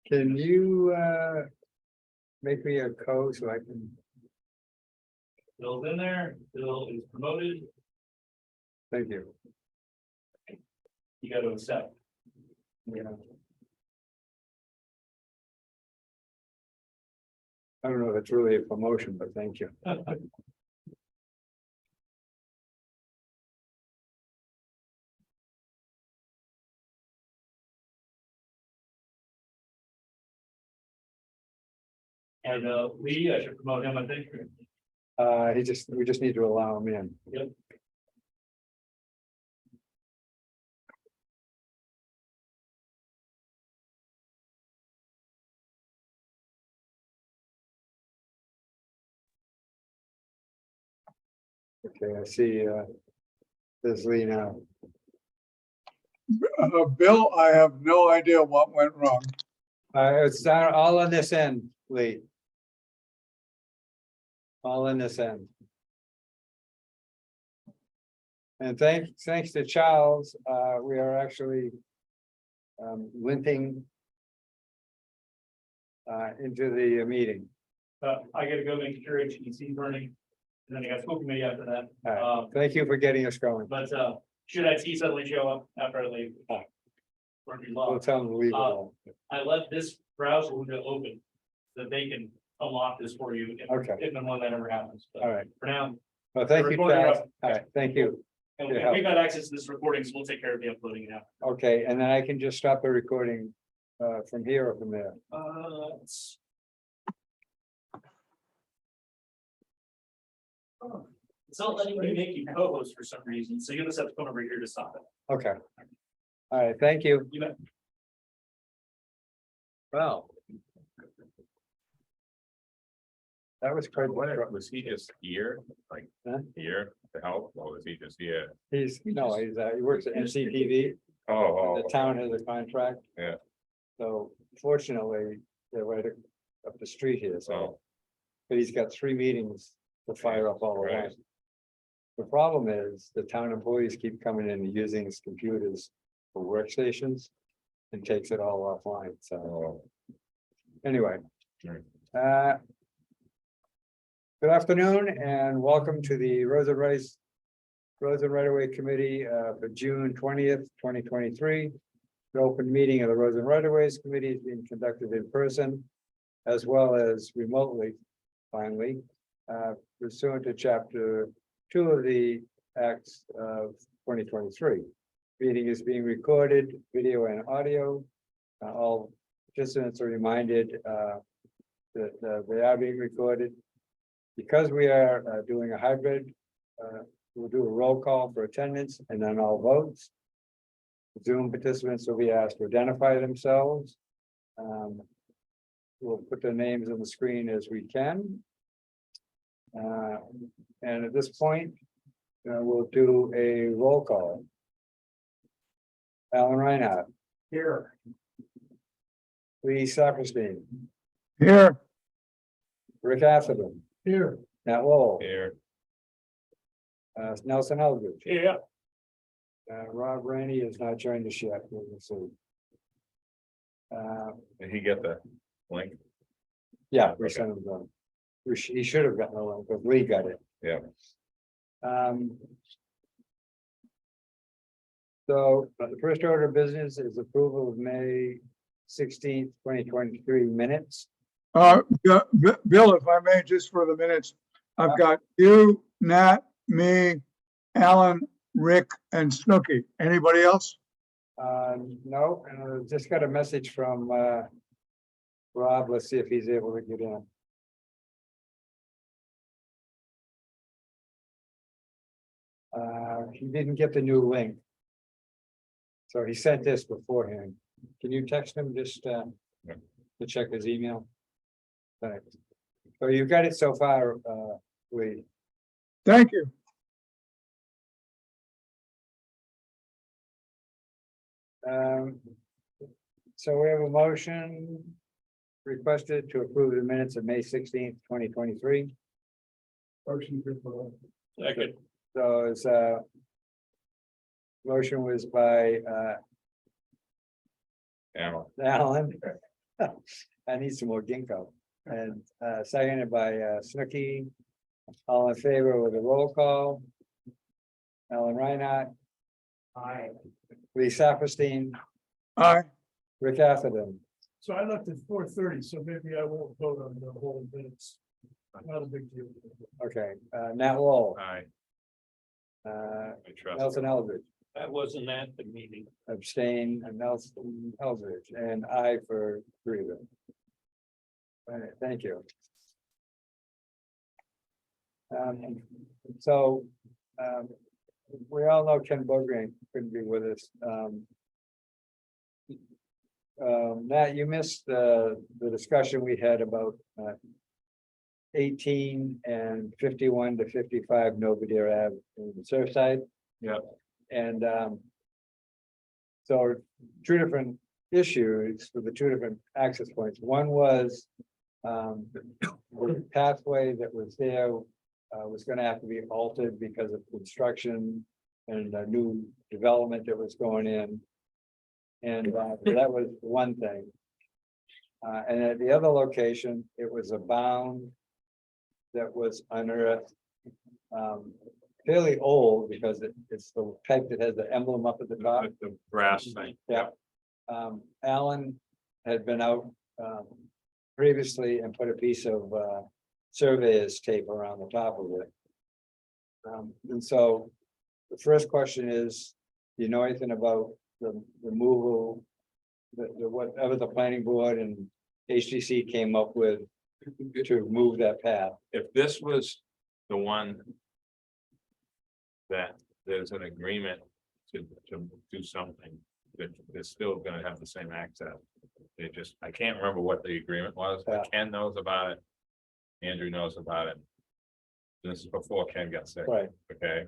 Can you make me a code so I can? Bill's in there, Bill is promoted, Thank you. you got to accept. Yeah. I don't know if it's really a promotion, but thank you. And Lee, I should promote him, I think. We just need to allow him in. Yep. Okay, I see, there's Lee now. Bill, I have no idea what went wrong. It's down all on this end, Lee. All in this end. And thanks to Charles, we are actually limping into the meeting. I gotta go make sure HTC burning, and then I got school committee after that. All right. Thank you for getting us going. But should IT suddenly show up after I leave? Or be We'll locked, tell them to leave it alone. I left this browser window open, so that they can unlock this for you. Okay. If and when that ever happens. But All right. For now, Well, thank you, Recording Charles. up. All right, thank you. and Your help. we've got access to this recording, so we'll take care of the uploading it now. Okay, and then I can just stop the recording from here or from there. It's not letting me make you co-host for some reason, so you just have to come over here to stop it. Okay. All right, thank you. You bet. Well. That was quite, What, was he just here, like Huh? here to help, or was he just here? he works at NCTV. Oh, The town has a contract. Yeah. So fortunately, they're right up the street here, so. Oh. But he's got 3 meetings to fire up all at Right. once. The problem is the town employees keep coming in and using his computers for workstations. And takes it all offline, so oh, anyway. Right. Good afternoon and welcome to the Road and Right of Way Committee for June 20th, 2023. The open meeting of the Road and Right of Ways Committee is being conducted in person as well as remotely, finally, pursuant to Chapter 2 of the Acts of 2023. Meeting is being recorded, video and audio. All participants are reminded that they are being recorded. Because we are doing a hybrid, we'll do a roll call for attendance and then all votes. Zoom participants will be asked to identify themselves. We'll put their names on the screen as we can. And at this point, we'll do a roll call. Alan Reinhardt. Here. Lee Saperstein. Here, Rick Atherton. here. Nat Lowell. here, Nelson Eldridge. Yeah. Rob Rainey has not joined us yet. We'll see. did he get the link? Yeah, we Okay. sent him the. He should have gotten the link, but Lee got it. Yeah. So the first order of business is approval of May 16th, 2023 minutes. Bill, if I may, just for the minutes, I've got you, Nat, me, Alan, Rick, and Snooky. Anybody else? No, and I just got a message from Rob. Let's see if he's able to get in. He didn't get the new link. So he sent this beforehand. Can you text him just to check his email? Thanks. So you got it so far, Lee. Thank you. So we have a motion requested to approve the minutes of May 16th, 2023. Motion. Second. So is Motion was by Alan. I need some more ginkgo. And seconded by Snooki. All in favor with a roll call. Alan Reinhardt. Aye. Lee Saperstein, Aye, Rick Atherton. So I left at 4:30, so maybe I won't vote on the whole minutes. Not a big deal. Okay, Nat Wall, I trust. Nelson Eldridge, That wasn't at the meeting. abstain, and Nelson Eldridge, and I for three of them. All right, thank you. So, we all know Ken Bogran couldn't be with us. Nat, you missed the discussion we had about 18 and 51 to 55 Nobadeer Ave in Surfside. Yep. And so two different issues for the two different access points. One was the pathway that was there was gonna have to be altered because of construction and a new development that was going in. And so that was one thing. And at the other location, it was a bound that was unearthed. Fairly old because it's the type that has the emblem up at the top. The brass thing. Yeah. Alan had been out previously and put a piece of surveyor's tape around the top of it. And so the first question is, do you know anything about the removal? The whatever the planning board and HTC came up with to move that path? If this was the one that there's an agreement to do something, that they're still gonna have the same access. They just, I can't remember what the agreement was, but Ken knows about it. Andrew knows about it. This is before Ken got sick, Right, okay?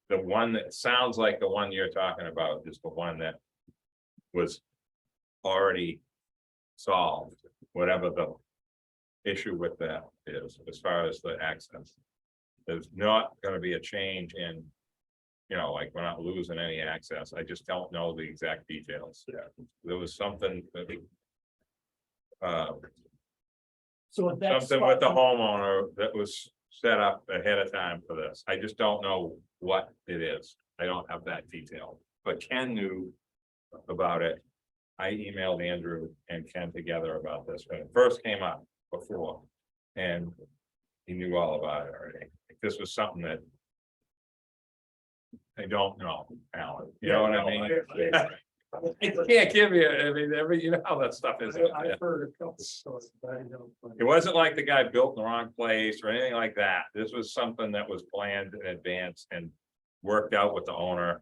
The one that sounds like the one you're talking about is the one that was already solved, whatever the issue with that is, as far as the access. There's not gonna be a change in, like, we're not losing any access. I just don't know the exact details. Yeah. There was something that So at that something with the spot, homeowner that was set up ahead of time for this. I just don't know what it is. I don't have that detail, but Ken knew about it. I emailed Andrew and Ken together about this when it first came up before. And he knew all about it already. This was something that I don't know, Alan, you know what I mean? I can't give you, I mean, you know how that stuff is. I've heard a couple stories, but I don't. It wasn't like the guy built in the wrong place or anything like that. This was something that was planned in advance and worked out with the owner.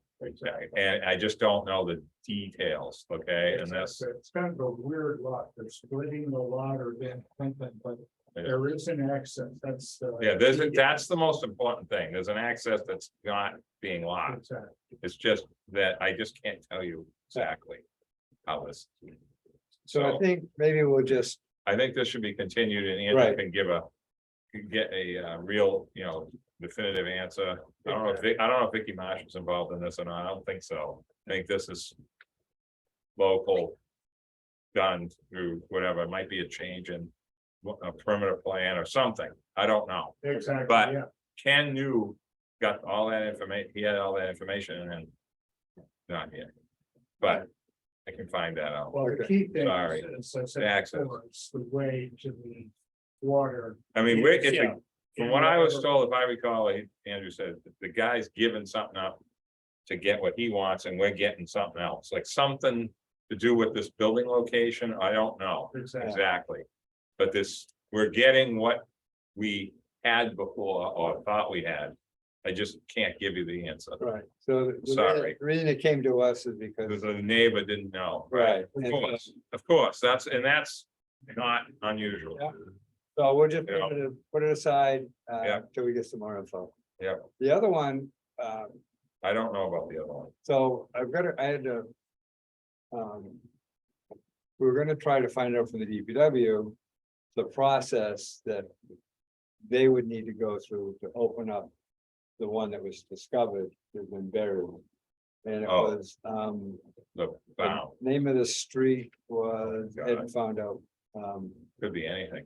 And I just don't know the details, okay? And that's, It's kind of a weird lot. They're splitting the lot or then something, but there is an access. That's. that's the most important thing. There's an access that's not being locked. It's just that I just can't tell you exactly how this. so I think maybe we'll just, I think this should be continued and Andrew Right. can get a real, definitive answer. I don't know if Vicky Marsh is involved in this or not. I don't think so. I think this is local, done through whatever. It might be a change in a perimeter plan or something. I don't know. Exactly, But- yeah. Ken got all that information. He had all that information and not yet. But I can find that out. Well, the key thing Sorry. is, as I said The access. before, it's the way to the water. I mean, Yeah. from what I was told, if I recall, Andrew said, the guy's giving something up to get what he wants, and we're getting something else, like something to do with this building location. I don't know exactly. But we're getting what we had before or thought we had. I just can't give you the answer. right, so Sorry. the reason it came to us is Because because, the neighbor didn't know. right. Of course, that's not unusual. Yeah. So we'll just Yeah. put it aside Yeah. till we get some more info. Yeah. The other one, I don't know about the other one. so I had to. We were gonna try to find out from the DPW, the process that they would need to go through to open up the one that was discovered, has been buried. And it Oh. was, The the bound, name of the street was, God. Ed found out. could be anything.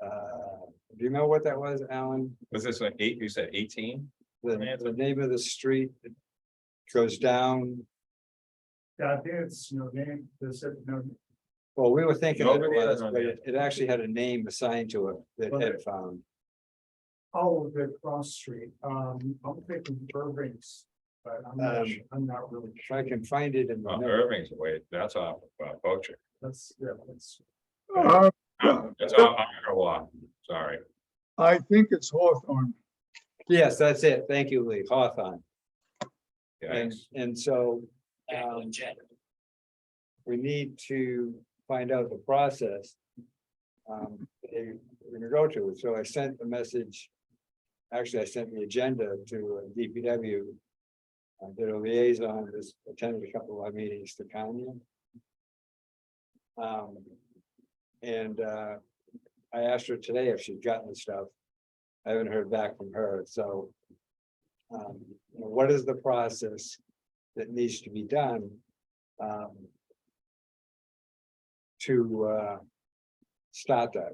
Do you know what that was, Alan? Was this an eight, you said 18? The name of the street that goes down, Yeah, I think it's, name, this, well, we were thinking that it Nobody was, has but no it actually had a name assigned to it that Ed found. oh, the cross street, I'm thinking Irving's, but I'm not really If I sure. can find it in the notes. Irving's away, that's off Poacher. That's, that's, Uh, It's off Walk, sorry. I think it's Hawthorne. Yes, that's it. Thank you, Lee. Hawthorne. And, Yikes. and so, we need to find out the process. We're gonna go to, so I sent the message. Actually, I sent the agenda to DPW. I did a liaison, just attended a couple of our meetings to Kanye. And I asked her today if she'd gotten the stuff. I haven't heard back from her, so. What is the process that needs to be done? To start that,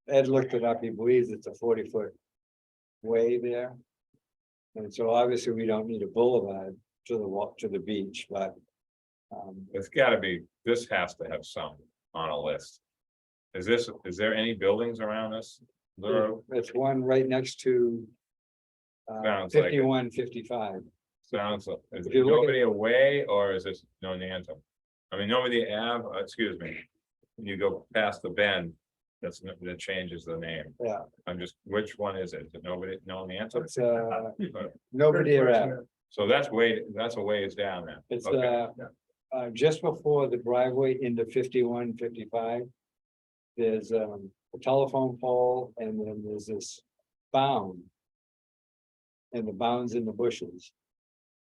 Ed looked it up, he believes it's a 40-foot way there. And so obviously we don't need a boulevard to the walk to the beach, but. It's gotta be, this has to have some on a list. Is there any buildings around this? It's one right next to. Sounds like it. 51, 55. Sounds, is If it you look at- nobody away or is this no Nantucket? I mean, Nobadeer Ave, excuse me, when you go past the bend, that changes the name. Yeah, I'm just, which one is it? Is it nobody, no Nantucket? it's Nobadeer Ave. So that's a ways down there. It's Okay. just before the driveway into 51, 55. There's a telephone pole and then there's this bound. And the bound's in the bushes.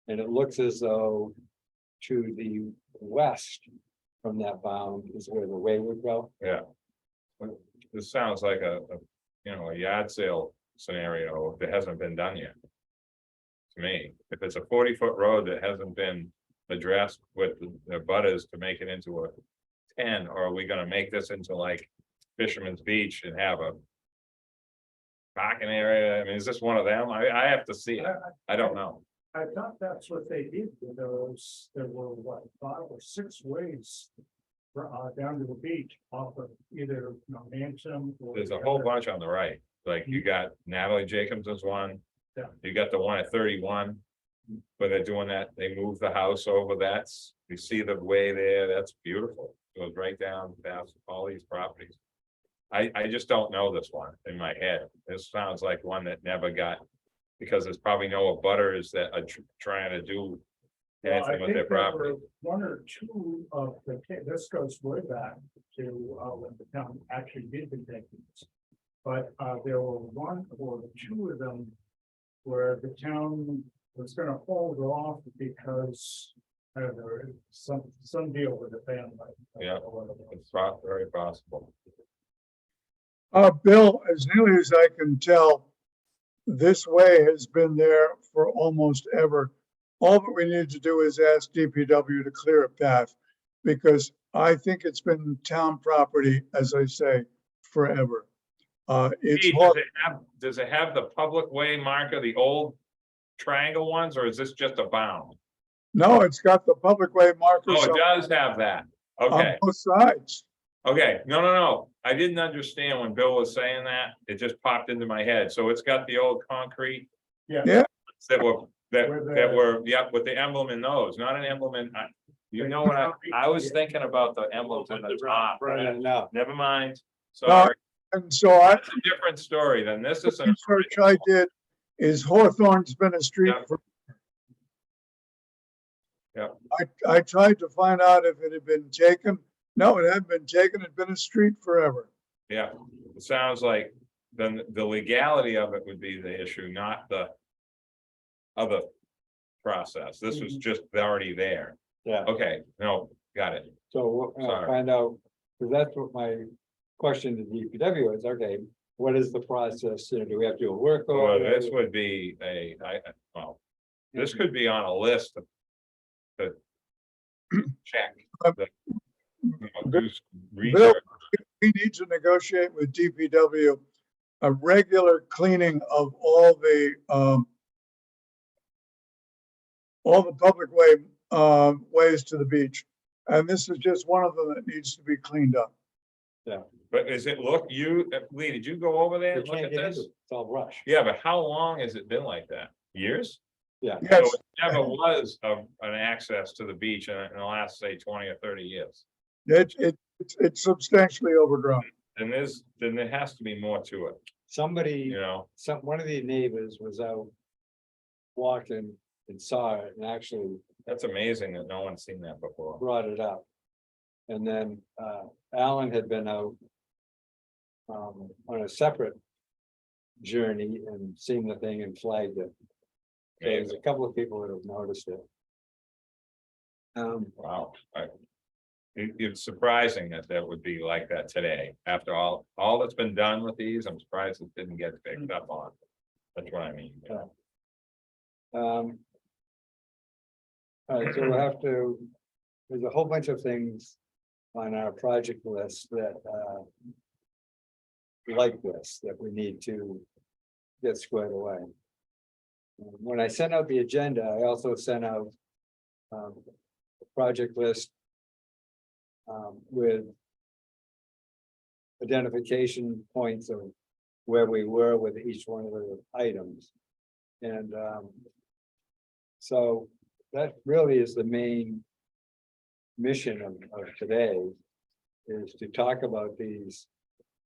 And it looks as though to the west from that bound is where the way would go. Yeah. This sounds like a yard sale scenario that hasn't been done yet. To me, if it's a 40-foot road that hasn't been addressed with the butters to make it into a 10, or are we gonna make this into like Fisherman's Beach and have a parking area? I mean, is this one of them? I have to see it. I don't know. I thought that's what they did with those, there were what, 5 or 6 ways. Down to the beach off of either, Anthem or. There's a whole bunch on the right, like you got Natalie Jacobs is one. Yeah. You got the one at 31. Where they're doing that, they move the house over, you see the way there, that's beautiful. Goes right down past all these properties. I just don't know this one in my head. This sounds like one that never got, because there's probably no abutters that are trying to do Well, I anything with think their there property. were 1 or 2 of this goes way back to when the town actually did the takings. But there were 1 or 2 of them where the town was gonna hold off because there was some deal with the family. Yeah. It's very possible. Bill, as nearly as I can tell, this way has been there for almost ever. All that we need to do is ask DPW to clear a path, because I think it's been town property, as I say, forever. It's Gee, hard. does it have the public way marker, the old triangle ones, or is this just a bound? No, it's got the public way markers Oh, it does have that. on Okay, both sides. okay, no. I didn't understand when Bill was saying that. It just popped into my head. So it's got the old concrete. Yeah. Yeah. That were, With the- that were, yeah, with the emblem in those, not an emblem in, you know what, I was thinking about the emblems in the top. No, Never mind, sorry, And so I, that's a different story than this the is. an research I did is Hawthorne's been a street Yeah. for. Yeah. I tried to find out if it had been taken. No, it hadn't been taken. It'd been a street forever. Yeah, it sounds like then the legality of it would be the issue, not the other process. This was just already there. yeah, Okay, no, got it. so we're gonna Sorry. find out, because that's what my question to DPW is, okay, what is the process? You know, do we have to do a work Well, order? this would be well, this could be on a list to check. Do research. We need to negotiate with DPW a regular cleaning of all the public ways to the beach. And this is just one of them that needs to be cleaned up. But is it, Lee, did you go over there You and look can't at get into this? it. It's all brush. Yeah, but how long has it been like that? Years? Yeah. So Yes, it never was an access to the beach in the last, say, 20 or 30 years. it's substantially overgrown. And then there has to be more to it, Somebody, you know? one of the neighbors was out walking and saw it and actually That's amazing that no one's seen that before. brought it up. And then Alan had been out on a separate journey and seen the thing and flagged it. So there's a couple of people that have noticed it. Wow. It's surprising that would be like that today. After all that's been done with these, I'm surprised it didn't get picked up on. That's what I mean. All right, so there's a whole bunch of things on our project list that like this, that we need to get squared away. When I sent out the agenda, I also sent out a project list with identification points of where we were with each one of the items. And so that really is the main mission of today, is to talk about these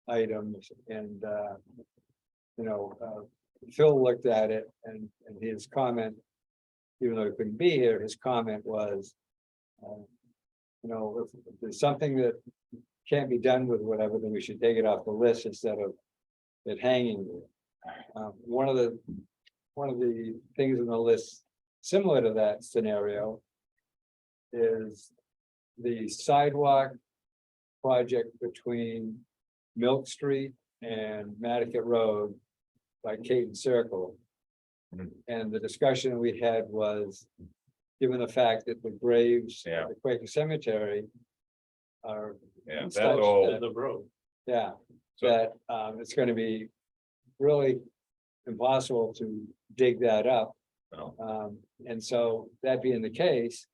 items. And Phil looked at it and his comment, even though he couldn't be here, his comment was, if there's something that can't be done with whatever, then we should take it off the list instead of it hanging there. One of the things in the list similar to that scenario is the sidewalk project between Milk Street and Nantucket Road by Caton Circle. And the discussion we had was, given the fact that the graves at the Quaker Cemetery are That's such all. that- The road. yeah, So- that it's going to be really impossible to dig that up. No. And so that being the case,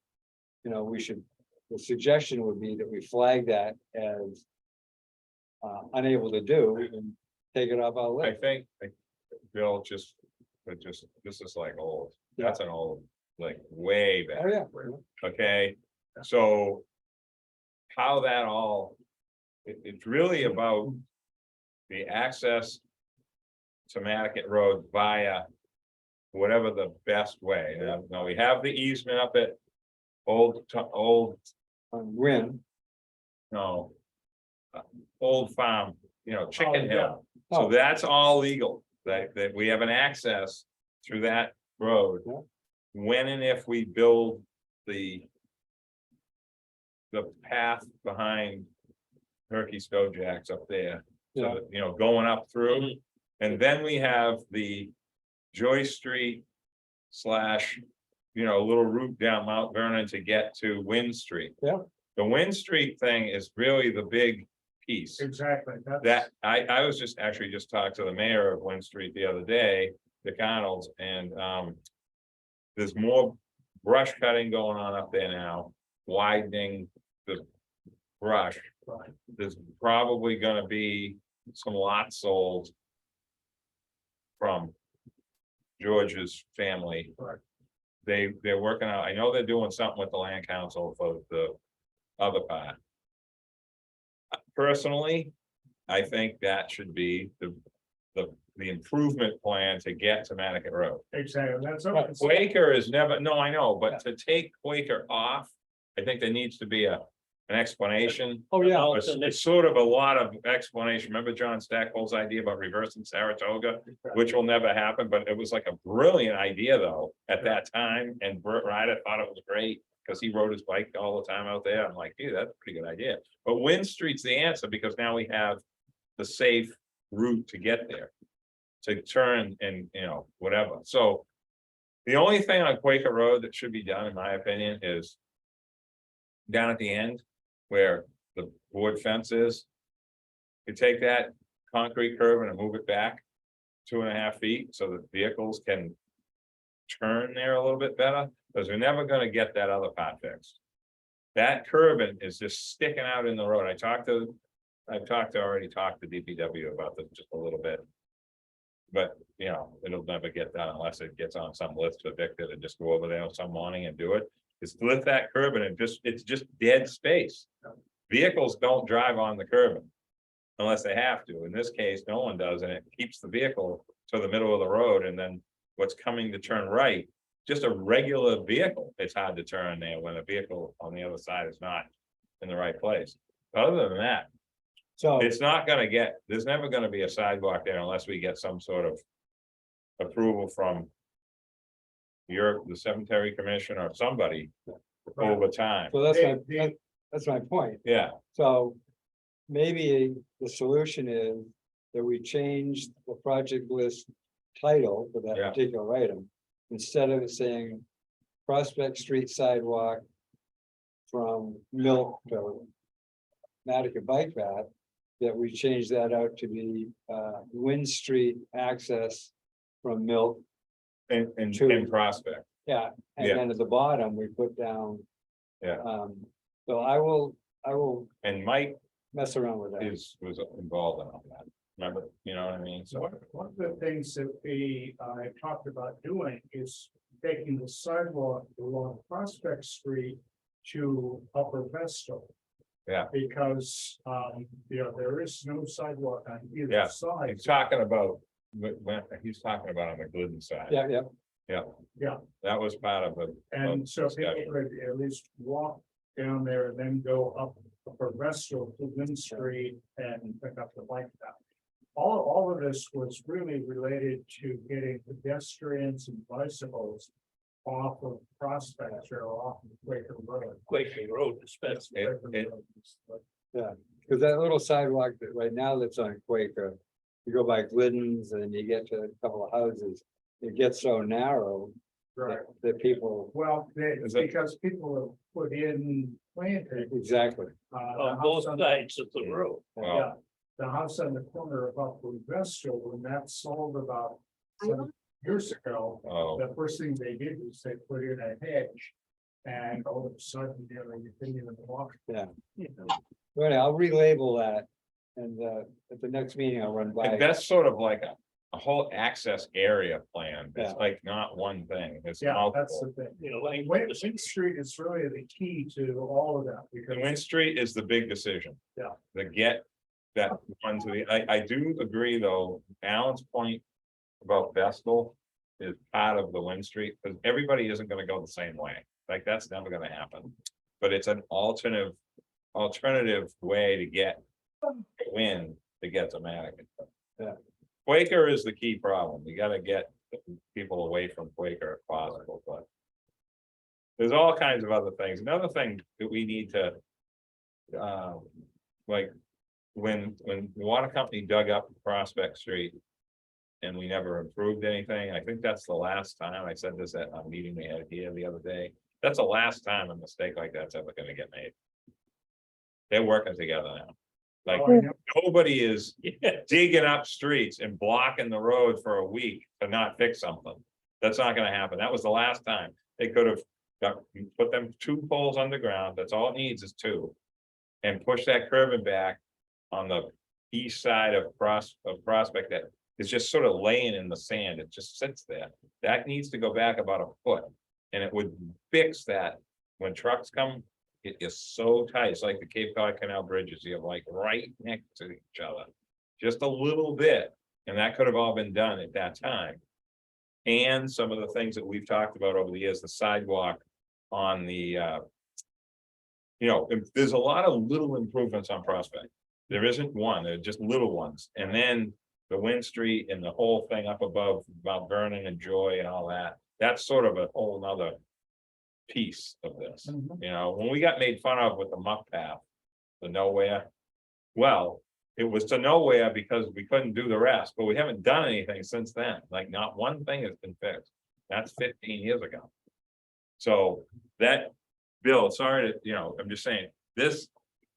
the suggestion would be that we flag that as unable to do and take it off our I list. think, Bill, this is like old, that's an old, like way back. Oh, yeah. Okay, so how that all, it's really about the access to Nantucket Road via whatever the best way. Now we have the easement up at old, When, no, old farm, Chicken Hill. So Oh. that's all legal, that we have an access through that road. Yeah. When and if we build the path behind Herky Stojacks up there, Yeah. so that, going up through. And then we have the Joyce Street / little route down Mount Vernon to get to Wind Street. Yeah. The Wind Street thing is really the big piece. Exactly. That, I was just talking to the mayor of Wind Street the other day, Dick Arnold's, and there's more brush cutting going on up there now, widening the brush. There's probably gonna be some lots sold from George's family. They're working out, I know they're doing something with the land council for the other part. Personally, I think that should be the improvement plan to get to Nantucket Road. Exactly. That's. Quaker is never, no, I know, but to take Quaker off, I think there needs to be an explanation. oh, yeah, It's sort of a lot of explanation. Remember John Stackpole's idea about reversing Saratoga, which will never happen, but it was like a brilliant idea though, at that time, and Burt Ryder thought it was great. Because he rode his bike all the time out there. I'm like, dude, that's a pretty good idea. But Wind Street's the answer, because now we have the safe route to get there. To turn and, you know, whatever, so. The only thing on Quaker Road that should be done, in my opinion, is. Down at the end, where the wood fence is. You take that concrete curb and move it back 2.5 feet so that vehicles can. Turn there a little bit better, because we're never gonna get that other part fixed. That curbing is just sticking out in the road. I've already talked to DPW about this just a little bit. But, you know, it'll never get done unless it gets on some list to fix it and just go over there some morning and do it. Just lift that curbing and it's just dead space. Vehicles don't drive on the curbing. Unless they have to. In this case, no one does, and it keeps the vehicle to the middle of the road, and then what's coming to turn right. Just a regular vehicle, it's hard to turn there when a vehicle on the other side is not in the right place. Other than that, So, it's not gonna there's never gonna be a sidewalk there unless we get some sort of approval from the cemetery commission or somebody over time. so that's my point. Yeah, So maybe the solution is that we change the project list title for that Yeah. particular item. Instead of saying Prospect Street sidewalk from Milk to Nantucket bike path, that we change that out to be Wind Street access from Milk. and True. Prospect, Yeah, and Yeah. then at the bottom, we put down. Yeah. So I will and Mike mess around with that. was involved in all that. Remember, you know what I mean? So, One of the things that we talked about doing is taking the sidewalk along Prospect Street to Upper Vestal. Yeah. Because, there is no sidewalk on Yeah. either side. he's talking about, he's talking about on the Glidden side. Yeah, yeah, Yeah, That was part of the. and so people discussion. could at least walk down there and then go up Upper Vestal to Lynn Street and pick up the bike path. All of this was really related to getting pedestrians and bicycles off of Prospect or off of Quaker Road. Quaking Road, especially. because that little sidewalk that right now that's on Quaker. You go by Glidden's and you get to a couple of houses, it gets so narrow Right, that people, well, Is it- because people have put in planting. exactly. On both sides of the road. Well, Yeah, the house on the corner of Upper Vestal, when that sold about 7 years ago, oh, the first thing they did was they put in a hedge. And all of a sudden, you couldn't even walk. Right, I'll relabel that. And at the next meeting, I'll run by. and that's sort of like a whole access area plan. It's Yeah. like not one thing, it's Yeah, that's multiple. the thing. You know, like. Wayne Street is really the key to all of that And because. Wynn Street is the big decision. Yeah. To get that one to the, I do agree, though, Alan's point about Vestal is part of the Wynn Street, because everybody isn't gonna go the same way. Like, that's never gonna happen. But it's an alternative way to get Wynn to get to Madigan. Yeah. Quaker is the key problem. You gotta get people away from Quaker if possible, but there's all kinds of other things. Another thing that we need to like, when the water company dug up Prospect Street. And we never improved anything. I think that's the last time. I said this at a meeting we had here the other day. That's the last time a mistake like that's ever gonna get made. They're working together now. Like, Oh, I know. nobody is digging up streets and blocking the road for a week to not fix something. That's not gonna happen. That was the last time. They could have put them 2 poles underground. That's all it needs is 2. And push that curving back on the east side of Prospect that is just sort of laying in the sand. It just sits there. That needs to go back about a foot. And it would fix that when trucks come. It is so tight. It's like the Cape Cod Canal bridges. You have like right next to each other. Just a little bit. And that could have all been done at that time. And some of the things that we've talked about over the years, the sidewalk on the there's a lot of little improvements on Prospect. There isn't one, they're just little ones. And then the Wynn Street and the whole thing up above Mount Vernon and Joy and all that, that's sort of a whole nother piece of this. Mhm. You know, when we got made fun of with the muck path, the nowhere. Well, it was to nowhere because we couldn't do the rest, but we haven't done anything since then, like not one thing has been fixed. That's 15 years ago. So that, Bill, sorry to, I'm just saying, this,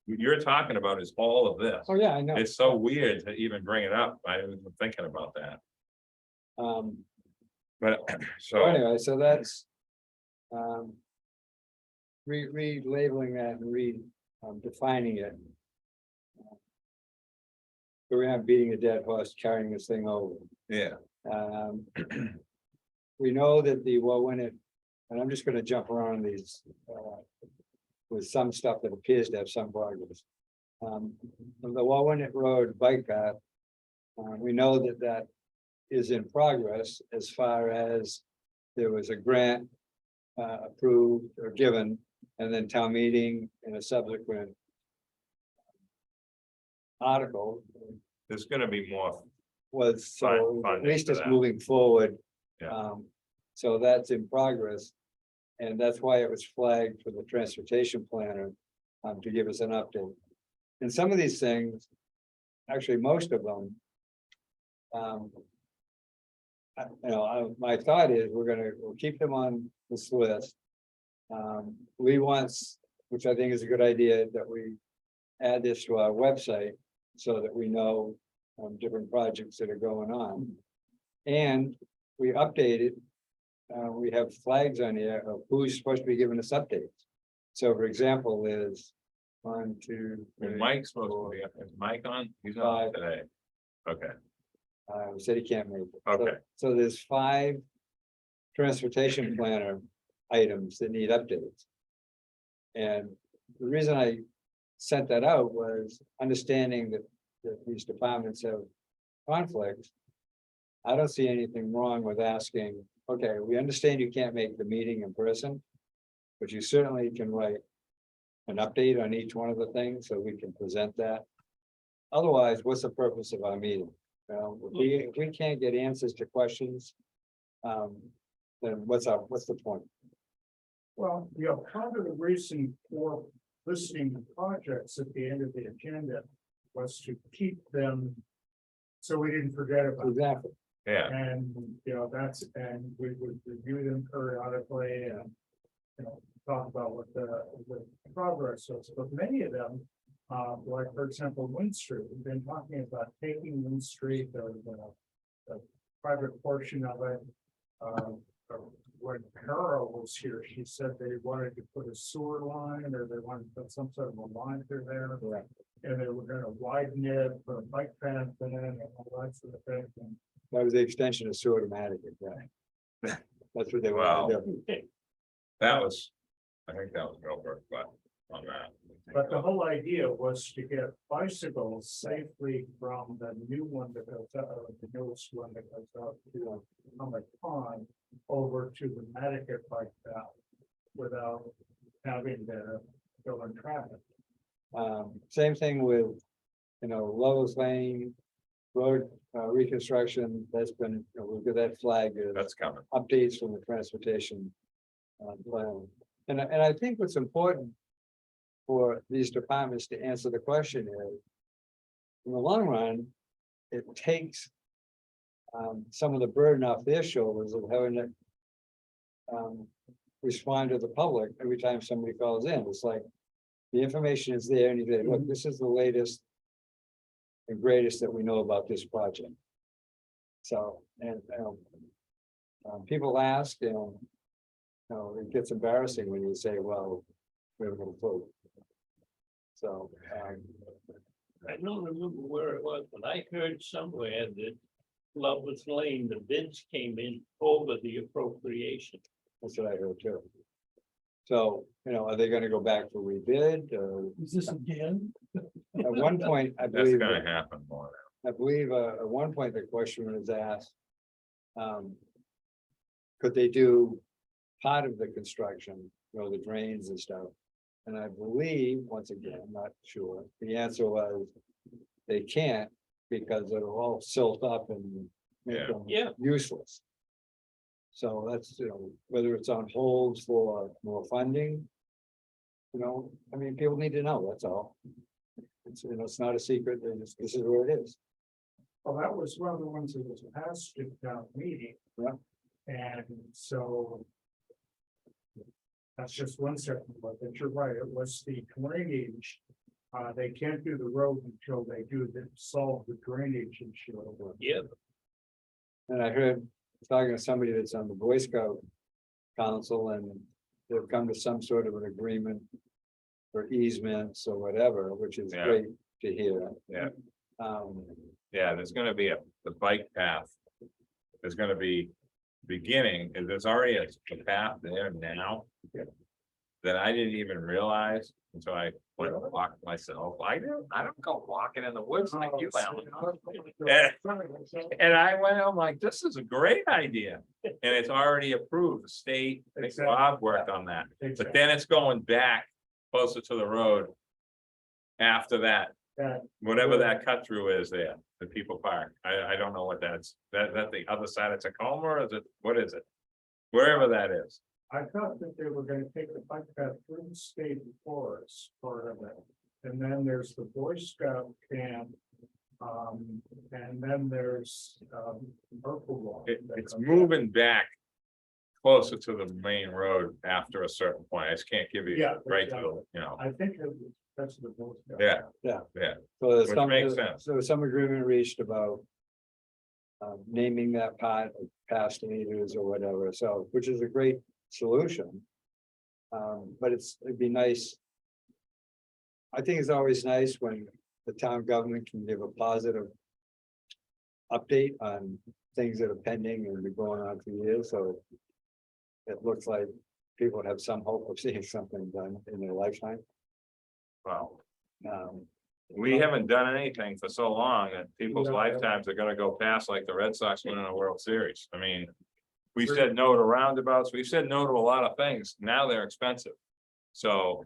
what you're talking about is all of this. Oh, yeah, I know. It's so weird to even bring it up. I wasn't even thinking about that, but So so, anyway, so that's. Relabeling that and defining it. So we're not beating a dead horse, carrying this thing over. yeah, We know that when it, and I'm just gonna jump around these, with some stuff that appears to have some progress. The Wawanet Road bike path, we know that that is in progress as far as there was a grant approved or given, and then town meeting and a subsequent article there's gonna be more. was, so at Funding least for it's that. moving forward. Yeah. So that's in progress. And that's why it was flagged for the transportation planner to give us an update. And some of these things, actually, most of them. My thought is we'll keep them on this list. We want, which I think is a good idea, that we add this to our website so that we know different projects that are going on. And we update it. We have flags on here of who's supposed to be giving us updates. So for example, is 1, 2, 3, Mike's supposed to be, is Mike on? He's on today. Okay, said he can't make it. Okay. So there's 5 transportation planner items that need updates. And the reason I sent that out was understanding that these departments have conflicts. I don't see anything wrong with asking, okay, we understand you can't make the meeting in person, but you certainly can write an update on each one of the things so we can present that. Otherwise, what's the purpose of our meeting? If we can't get answers to questions, then what's the point? Well, part of the reason for listing the projects at the end of the agenda was to keep them so we didn't forget about them. Exactly. yeah, And, and we would review them periodically and, talk about what the progress is. But many of them, like, for example, Wind Street, we've been talking about taking Wind Street, the private portion of it. When Carol was here, she said they wanted to put a sewer line, or they wanted to put some sort of a line through there. Correct. And they were gonna widen it, put a bike path in it, and all that sort of thing. And That was the extension of sewer to Mattocket, right? That's what they wanted to do. that was, I think that was Gilbert, but on that. But the whole idea was to get bicycles safely from the new one that goes out, or the newest one that goes out to Comic Pond over to the Mattocket bike path without having to go in traffic. Same thing with, Lowe's Lane Road reconstruction, that's been, we've got that flag as That's coming. updates from the transportation plan. And I think what's important for these departments to answer the question is, in the long run, it takes some of the burden off their shoulders of having to respond to the public every time somebody calls in. It's like the information is there and you say, look, this is the latest and greatest that we know about this project. So, and people ask, it gets embarrassing when you say, well, we haven't got a clue. So, I don't remember where it was, but I heard somewhere that Lover's Lane, the bids came in over the appropriation. that's what I heard too. So, are they gonna go back for rebid or Is this again? at one point, I That's believe, gonna happen more. at one point, the question was asked. Could they do part of the construction, the drains and stuff? And I believe, once again, I'm not sure, the answer was they can't because it'll all silt up and make Yeah. them Yeah. useless. So that's, whether it's on hold for more funding. People need to know, that's all. It's, it's not a secret, this is where it is. Well, that was one of the ones that was passed at town meeting. Yeah. And so. That's just one second, but you're right, it was the drainage. They can't do the road until they solve the drainage issue. Yeah, And I heard, talking to somebody that's on the Boy Scout Council, and they've come to some sort of an agreement for easements or whatever, which is Yeah. great to hear. Yeah. Um, Yeah, there's gonna be the bike path. There's gonna be beginning, and there's already a path there now. That I didn't even realize until I went and walked myself. I don't go walking in the woods like you, Alan. And I went, I'm like, this is a great idea. And it's already approved, the state, I think Exactly. Bob worked on that, but then it's going back closer to the road. After that, whatever that cut through is there, the people park. I don't know what that's, that the other side of Tacoma, or is it, what is it? Wherever that is. I thought that they were gonna take the bike path through the state forest part of it. And then there's the Boy Scout camp. And then there's, Purple Walk. It's moving back. Closer to the main road after a certain point. I just can't give you Yeah, right to the, you know, I think that's the Boy Scout. yeah, So there's Which some, makes sense. so some agreement reached about. Naming that part of past leaders or whatever, so, which is a great solution. But it'd be nice. I think it's always nice when the town government can give a positive. Update on things that are pending and been going on for years, so. It looks like people have some hope of seeing something done in their lifetime. well, Um, we haven't done anything for so long that people's lifetimes are gonna go past like the Red Sox winning a World Series. I mean. We said no to roundabouts, we said no to a lot of things, now they're expensive. So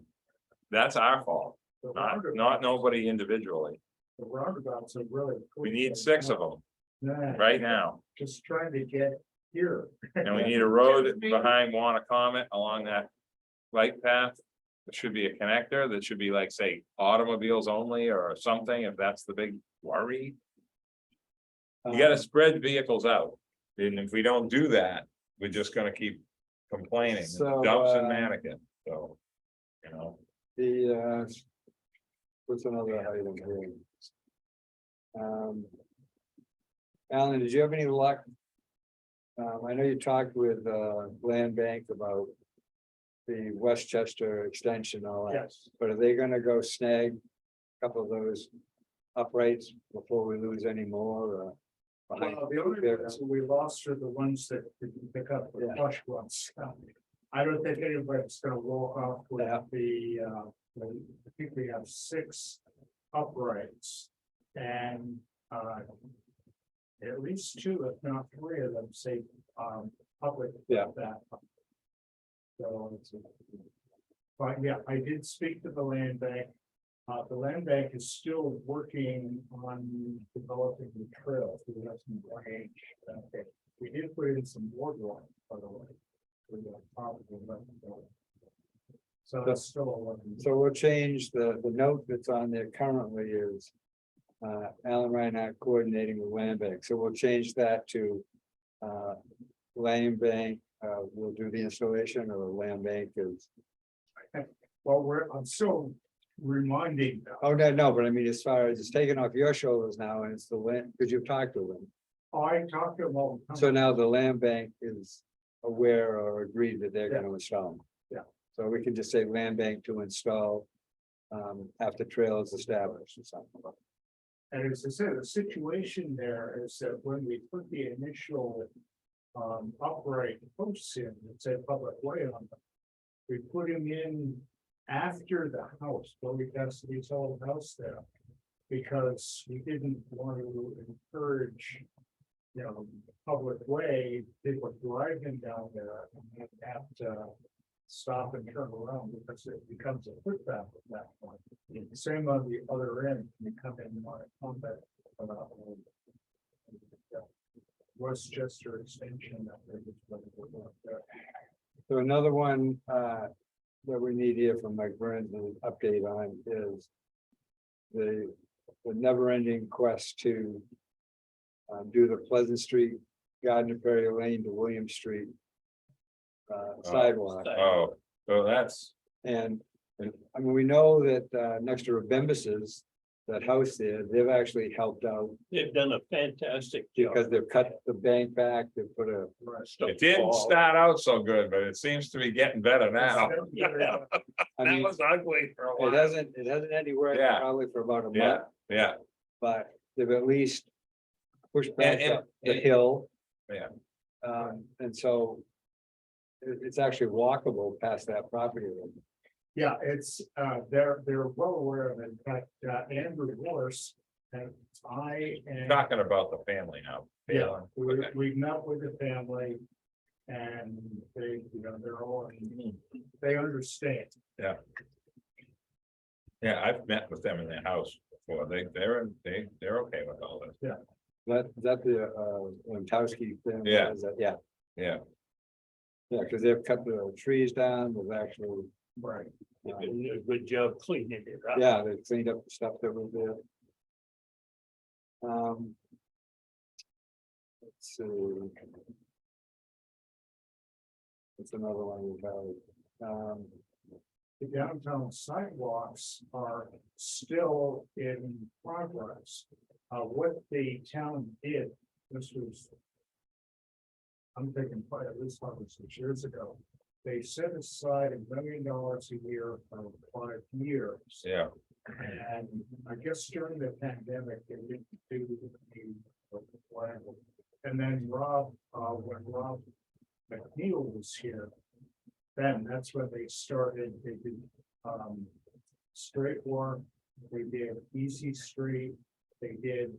that's our fault, The not roundabouts- nobody individually. The roundabouts are really. We need 6 of them Nah, right now. just trying to get here. And we need a road behind Comet along that bike path. There should be a connector that should be like, say, automobiles only or something, if that's the big worry. You gotta spread vehicles out. And if we don't do that, we're just gonna keep complaining. So, Dumps in Nantucket, so. You know, The. What's another item here? Alan, did you have any luck? I know you talked with Land Bank about. The Westchester extension, all that, Yes, but are they gonna go snag a couple of those uprights before we lose any more? Behind well, the only ones we lost are the ones that didn't pick up the Yeah. flush ones. I don't think anybody's gonna walk off with Yeah. I think we have 6 uprights. And at least 2, if not 3 of them say public. Yeah. That. So, but yeah, I did speak to the land bank. The land bank is still working on developing the trail, so we have some range. We did put in some boardwalk, by the way. We got probably let it go. So that's still a lot. So we'll change the note that's on there currently is. Alan Reinhardt coordinating with Land Bank, so we'll change that to. Land Bank, will do the installation, or Land Bank is, Well, I'm still reminding them. oh, no, but I mean, as far as it's taken off your shoulders now, and it's the land, because you've talked to them. I talked to them all the time. So now the Land Bank is aware or agreed that they're gonna install them. Yeah. So we can just say Land Bank to install. After trail is established or something. And as I said, the situation there is that when we put the initial upright posts in, that said public way on them. We put him in after the house, Billy Cassidy's old house there. Because we didn't want to encourage, public way, people driving down there and they'd have to stop and turn around because it becomes a footpath at that point. Same on the other end, you come in on that. Westchester extension. That they just let it go up there. So another one, that we need here from Mike Burns, an update on is. the never-ending quest to do the Pleasant Street, Gardner Ferry Lane to William Street sidewalk. Oh, so that's, And I mean, we know that next to Rabembus's, that house there, they've actually helped out They've done a fantastic job. because they've cut the bank back, they've put a, it didn't start out so good, but it seems to be getting better now. Yeah, I That mean, was ugly for a it while. hasn't anywhere Yeah. probably for about a Yeah, month, yeah, but they've at least pushed back And- up the and- hill. Yeah. And so it's actually walkable past that property line. Yeah, it's, they're well aware of it. In fact, Andrew Morse and talking about the family now. Yeah, Okay. we've met with the family. And they, you know, they're all, they understand. Yeah, I've met with them in their house before. They're okay with all this. That the Lankowski family? Yeah. Is that, yeah, Yeah, yeah, because they've cut the trees down, they've actually, Right. they've been doing a good job cleaning it up. yeah, they cleaned up the stuff that was there. Let's see. It's another one we've had. The downtown sidewalks are still in progress. What the town did, this was. I'm thinking probably at least 5 or 6 years ago. They set aside $1 million a year for 5 years. yeah, And I guess during the pandemic, they didn't do the plan. And then Rob, when Rob McNeil was here, then that's when they started, they did, straight work, they did Easy Street, they did,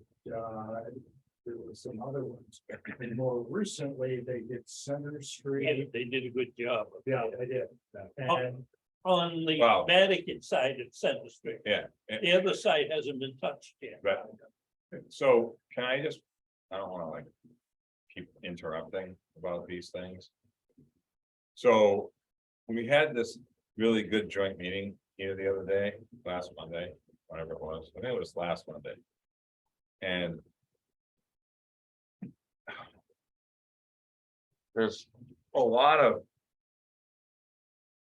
there was some other ones. And more recently, they did Center Yeah, Street. they did a good job. Yeah, they did. And On the Wow. Connecticut side of Center Street, yeah. the other side hasn't been touched yet. Right. So can I just, I don't wanna like keep interrupting about these things. So we had this really good joint meeting here the other day, last Monday, whatever it was, I think it was last Monday. And there's a lot of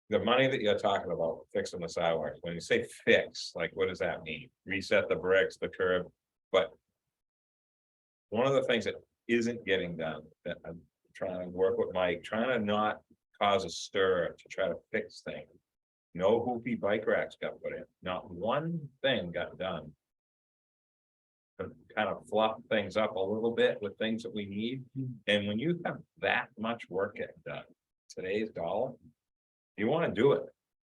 the money that you're talking about fixing the sidewalks. When you say fix, like, what does that mean? Reset the bricks, the curb, but one of the things that isn't getting done, that I'm trying to work with Mike, trying to not cause a stir to try to fix things. No hoopy bike racks got put in, not one thing got done. To kind of fluff things up a little bit with things that we need, and when you have that much work getting done, today's dollar. You wanna do it.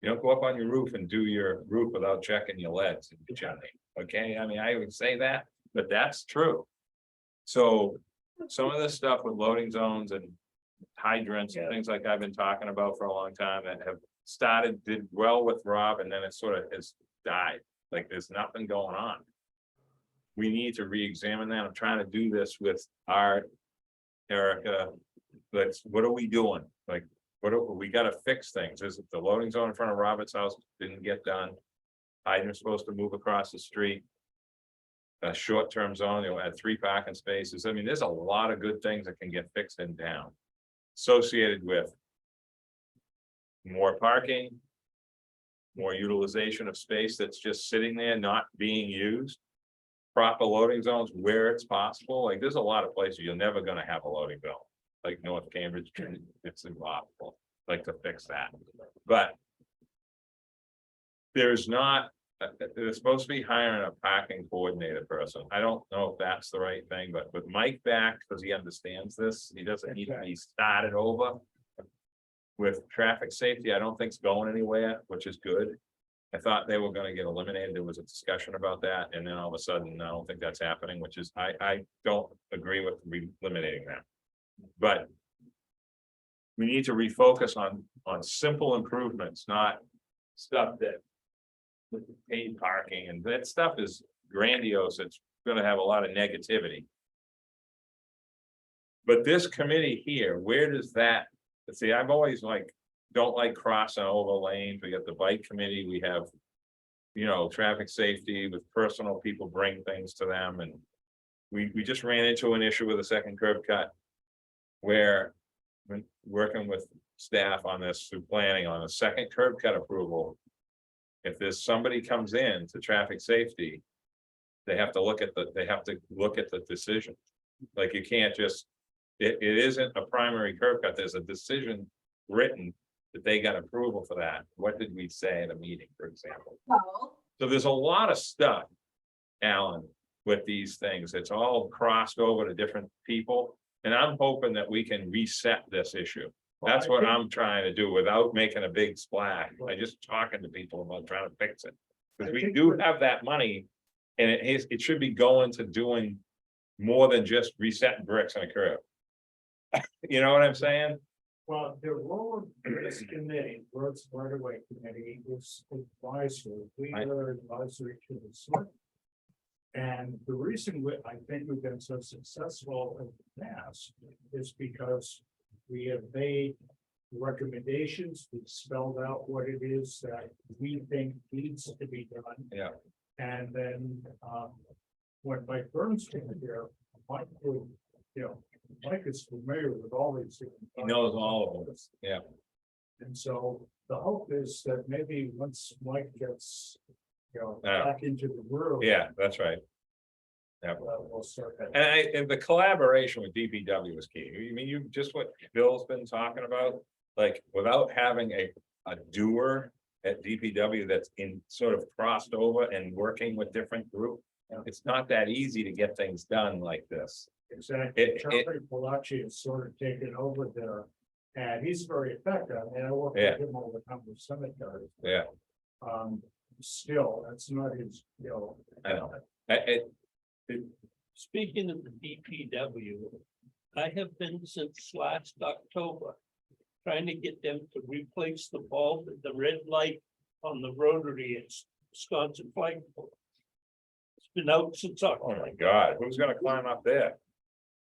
You don't go up on your roof and do your roof without checking your leads and your chimney, okay? I mean, I would say that, but that's true. So some of this stuff with loading zones and hydrants and things like I've been talking about for a long time that have started, did well with Rob, and then it sort of has died, like there's nothing going on. We need to re-examine that. I'm trying to do this with Art, Erica. What are we doing? Like, we gotta fix things. Is it the loading zone in front of Robert's house didn't get done? Hydrant's supposed to move across the street. A short-term zone, you'll add 3 parking spaces. I mean, there's a lot of good things that can get fixed in town. Associated with more parking, more utilization of space that's just sitting there, not being used. Proper loading zones where it's possible. Like, there's a lot of places you're never gonna have a loading zone. Like North Cambridge, it's impossible, like, to fix that. But there's not, they're supposed to be hiring a parking coordinator person. I don't know if that's the right thing, but with Mike back, because he understands this, he doesn't need to be started over. With traffic safety, I don't think it's going anywhere, which is good. I thought they were gonna get eliminated. There was a discussion about that, and then all of a sudden, I don't think that's happening, which is, I don't agree with eliminating that. But we need to refocus on simple improvements, not stuff that paid parking, and that stuff is grandiose. It's gonna have a lot of negativity. But this committee here, where does that, see, I've always don't like crossing over lanes. We got the bike committee, we have you know, traffic safety with personal people bring things to them, and we just ran into an issue with a second curb cut. Where, when working with staff on this through planning on a second curb cut approval. If there's somebody comes in to traffic safety. They have to look at the decision. Like you can't just, it isn't a primary curb cut, there's a decision written. That they got approval for that. What did we say at a meeting, for example? So there's a lot of stuff, Alan, with these things. It's all crossed over to different people. And I'm hoping that we can reset this issue. That's what I'm trying to do without making a big splash. By just talking to people about trying to fix it. Because we do have that money. And it should be going to doing more than just resetting bricks on a curb. You know what I'm saying? Well, the role of this committee, roads right away committee, is advisory. We are advisory to the select. And the reason I think we've been so successful in the past is because we have made recommendations, we've spelled out what it is that we think needs to be done. Yeah. And then, when Mike Burns came here, Mike would, Mike is familiar with all these things. He knows all of them. Yeah. And so the hope is that maybe once Mike gets, Yeah. back into the room. Yeah, that's right. Yeah. We'll start that. And the collaboration with DPW is key. I mean, you just what Bill's been talking about, like without having a doer at DPW that's in sort of crossed over and working with different groups. It's not that easy to get things done like this. Exactly. Charlie Palachi has sort of taken over there, and he's very effective. And I work with him all the time with cemeteries. Yeah. Still, that's not his, I know. Speaking of the DPW, I have been since last October. Trying to get them to replace the bulb at the red light on the rotary at Wisconsin flagpole. It's been out since Oh October. my God, who's gonna climb up there?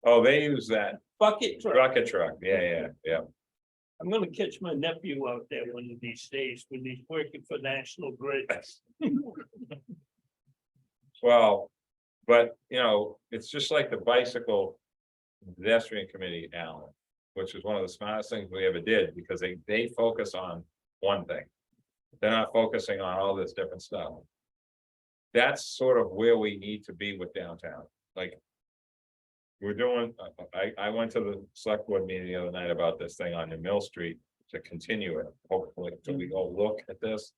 Oh, they use that Bucket truck. bucket truck. Yeah. I'm gonna catch my nephew out there one of these days when he's working for National Grid. Well, but it's just like the bicycle pedestrian committee, Alan, which is one of the smartest things we ever did because they focus on one thing. They're not focusing on all this different stuff. That's sort of where we need to be with downtown. Like we're doing, I went to the select board meeting the other night about this thing on the Mill Street to continue it, hopefully, till we go look at this.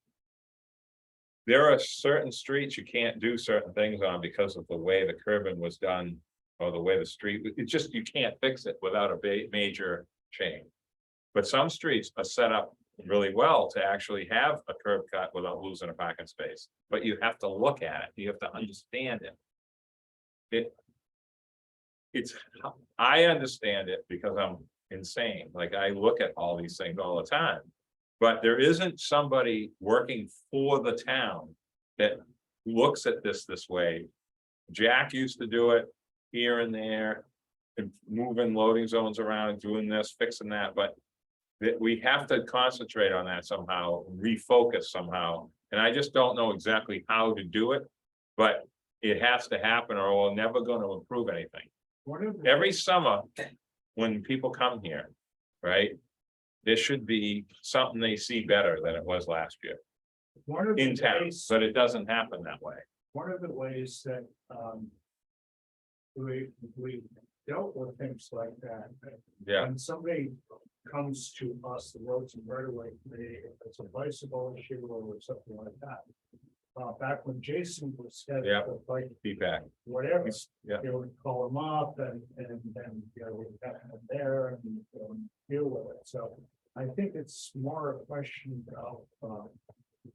There are certain streets you can't do certain things on because of the way the curbing was done or the way the street, it's just, you can't fix it without a major change. But some streets are set up really well to actually have a curb cut without losing a parking space, but you have to look at it, you have to understand it. I understand it because I'm insane, like I look at all these things all the time. But there isn't somebody working for the town that looks at this way. Jack used to do it here and there, and moving loading zones around, doing this, fixing that, but we have to concentrate on that somehow, refocus somehow. And I just don't know exactly how to do it, but it has to happen or we're never going to improve anything. Every summer, when people come here, right? There should be something they see better than it was last year in town, but it doesn't happen that way. One of the ways that we dealt with things like that. Yeah, When somebody comes to us, the roads and right away committee, if it's a bicycle issue or something like that. Back when Jason was head Yeah. of like feedback. whatever, Yeah. they would call him up and then we got him there and deal with it. So I think it's more a question of,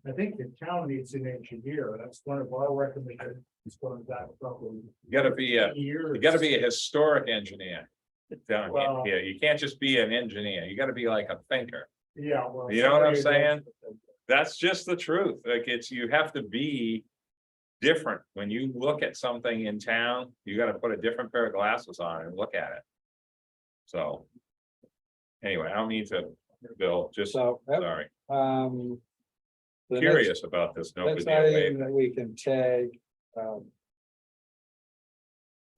I think the town needs an engineer. That's one of our recommendations going back probably. You gotta be a historic engineer down Well- here. You can't just be an engineer. You gotta be like a thinker. Yeah. Well, You know what I'm somebody saying? does- That's just the truth. Like you have to be different. When you look at something in town, you gotta put a different pair of glasses on and look at it. So. Anyway, I don't mean to, Bill, just, So, sorry. The next- curious about this Next Nobadeer Ave. item that we can tag.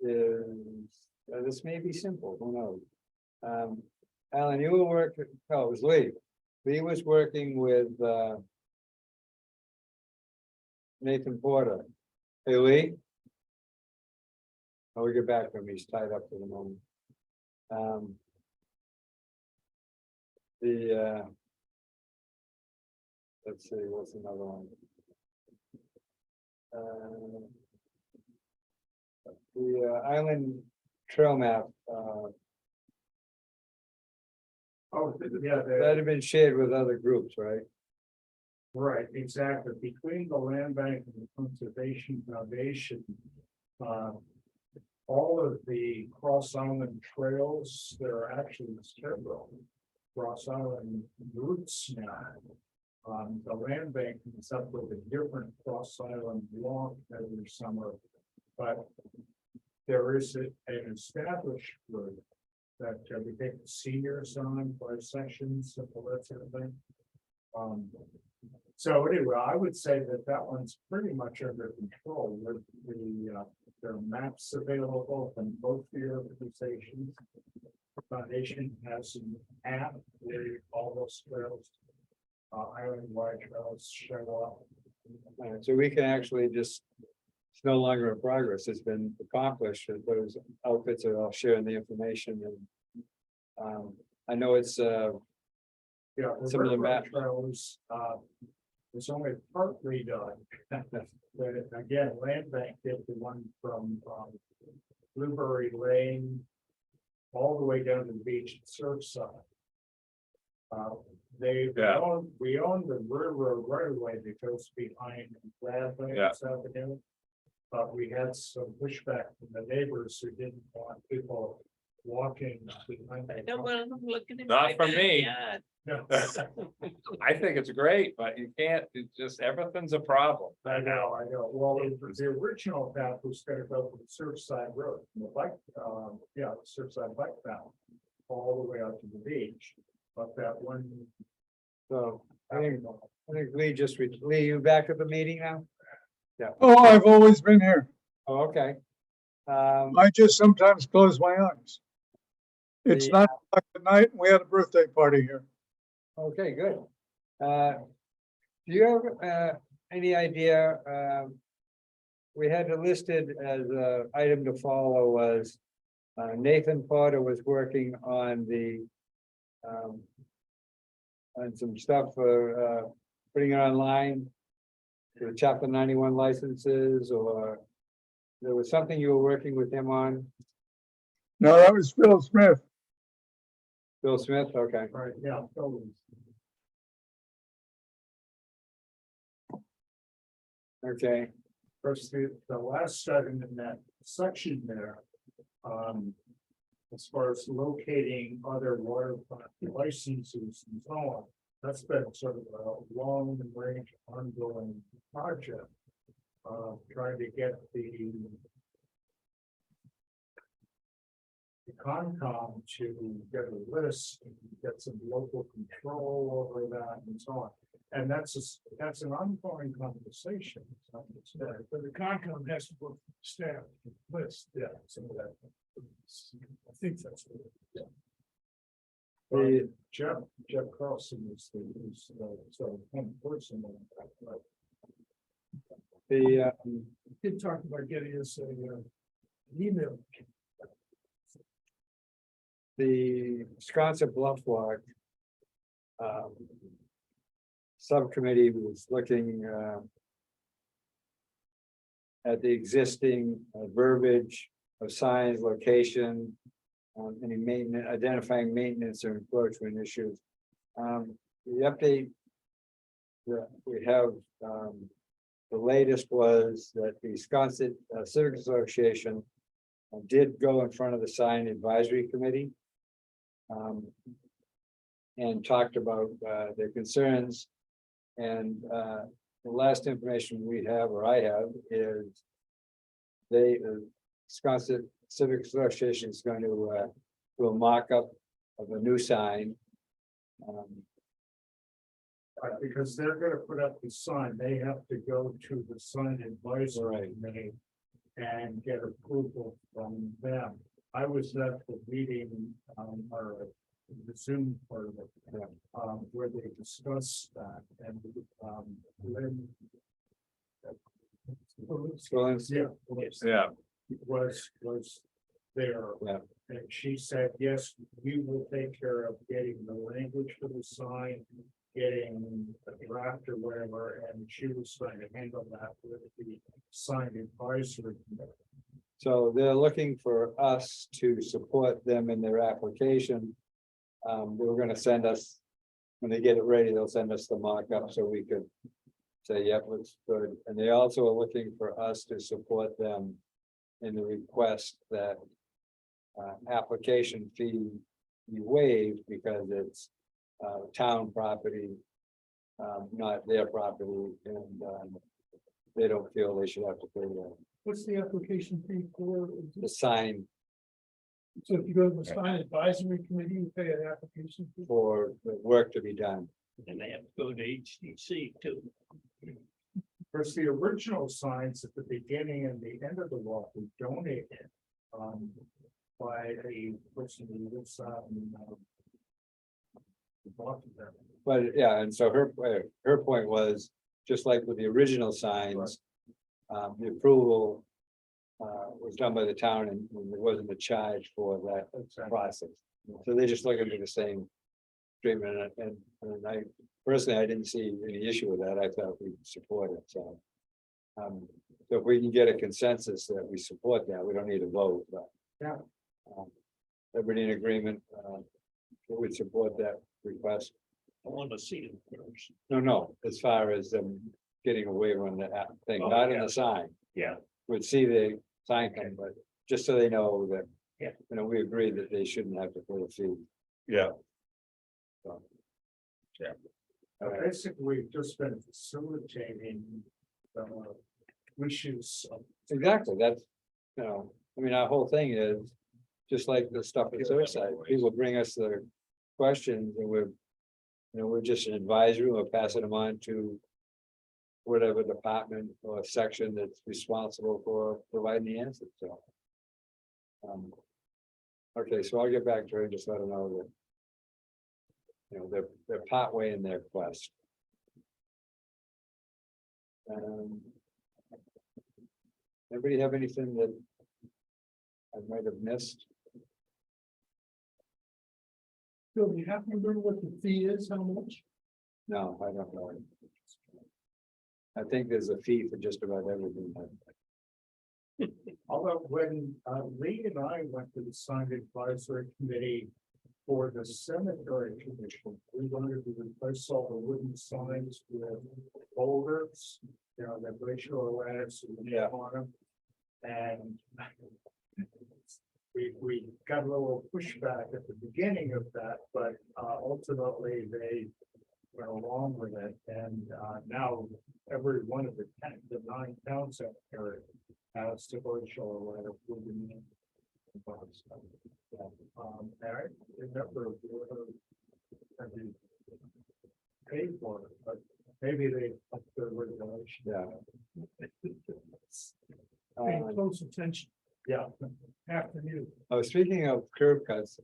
Is, this may be simple, who knows? Alan, you were working, oh, it was Lee. Lee was working with, Nathan Porter. Hey, Lee? I'll get back to him, he's tied up for the moment. Let's see, what's another one? The island trail map, Oh, yeah, that had been shared with other groups, right? right, exactly. Between the land bank and the conservation foundation. All of the cross island trails, there are actually several cross island routes now. The land bank comes up with a different cross island walk every summer, but there is an established route that we take the seniors on by sections and all that sort of thing. So anyway, I would say that that one's pretty much under control with there are maps available from both the organizations. The foundation has an app where all those trails, island-wide trails show up. So we can actually just, it's no longer in progress, it's been accomplished, those outfits are all sharing the information and. I know it's, Yeah, the Some of the railroad map- trails, it's only partly done. But again, land bank did the one from, Blueberry Lane all the way down to the beach at Surfside. Yeah. We own the railroad right away that goes behind Glad Yeah. Avenue. But we had some pushback from the neighbors who didn't want people walking behind. I don't want them looking at. Not my for me. backyard. No. I think it's great, but you can't, it's just, everything's a problem. I know. Well, the original path was gonna go from Surfside Road, from the bike, the Surfside bike path, all the way out to the beach. But that one. so, I think Lee just, Lee, you back at the meeting now? Oh, I've always been here. Oh, okay. I just sometimes close my eyes. It's The- 9 o'clock at night, and we had a birthday party here. Okay, good. Do you have any idea? We had it listed as a item to follow was Nathan Porter was working on the on some stuff for putting it online for chapter 91 licenses, or there was something you were working with him on, No, that was Phil Smith. Bill Smith, okay. Right, yeah. totally. Okay, First, the last item in that section there. As far as locating other waterfront licenses and so on, that's been sort of a long range ongoing project. Trying to get the Concom to get a list, and get some local control over that and so on. And that's an ongoing conversation. But the Concom has to work staff list, yeah, some of that. I think that's what it is. the, Jeff Carlson is so one person. the, Did talk about getting us an email. the Sconset Bluff Walk subcommittee was looking at the existing verbiage of signs, location, any maintenance, identifying maintenance or encroachment issues. The update that we have, the latest was that the Sconset Civic Association did go in front of the sign advisory committee and talked about their concerns. And the last information we have, or I have, is they, Sconset Civic Association is going to do a mock-up of a new sign. Because they're gonna put up the sign, they have to go to the sign advisory committee and get approval from them. I was at the meeting, or the Zoom part of it, where they discussed that and, Lynn. Yeah. Yeah. Was there. Yeah. And she said, yes, we will take care of getting the language for the sign, getting a draft or whatever, and she was going to handle that with the sign advisory committee. So they're looking for us to support them in their application. They were gonna send us, when they get it ready, they'll send us the mock-up so we could say, yep, looks good. And they also are looking for us to support them in the request that application fee be waived because it's town property, not their property, and they don't feel they should have to pay What's the application fee for? the sign So if you go to the sign advisory committee, you pay an application fee? for the work to be done. And they have to go to HDC too. First, the original signs at the beginning and the end of the walk were donated by a person who lives out in Boston. But yeah, and so her point was, just like with the original signs, the approval was done by the town and there wasn't a charge for that process. So they just looking at the same treatment and I personally, I didn't see any issue with that. I thought we support it, so. So if we can get a consensus that we support that, we don't need a vote, but. Yeah. Everybody in agreement, we would support that request. I want to see them first. No, as far as getting a waiver on the thing, Oh, not in yeah. the sign. Yeah. Would see the sign come, but just so they know that. Yeah. You know, we agree that they shouldn't have to pay a fee. Yeah. So. Yeah. All right. Basically, we've just been facilitating wishes of. Exactly, that's, you know, I mean, our whole thing is, just like the stuff at Surfside, people bring us their questions and we're. You know, we're just an advisory, we're passing them on to. Whatever department or section that's responsible for providing the answer, so. Okay, so I'll get back to her and just let her know that. You know, they're partway in their quest. Anybody have anything that I might have missed? Bill, do you happen to remember what the fee is, how much? No, I don't know. I think there's a fee for just about everything. Although when Lee and I went to the sign advisory committee for the cemetery commission, we wanted to replace all the wooden signs with boulders, you know, that racial awareness Yeah. on them. And we got a little pushback at the beginning of that, but ultimately they went along with it. And now every one of the 9 town cemetery has devotional or whatever. And I remember paid for it, but maybe they upped their regulation. Yeah. Pay close attention. Yeah, afternoon. Oh, speaking of curb cuts,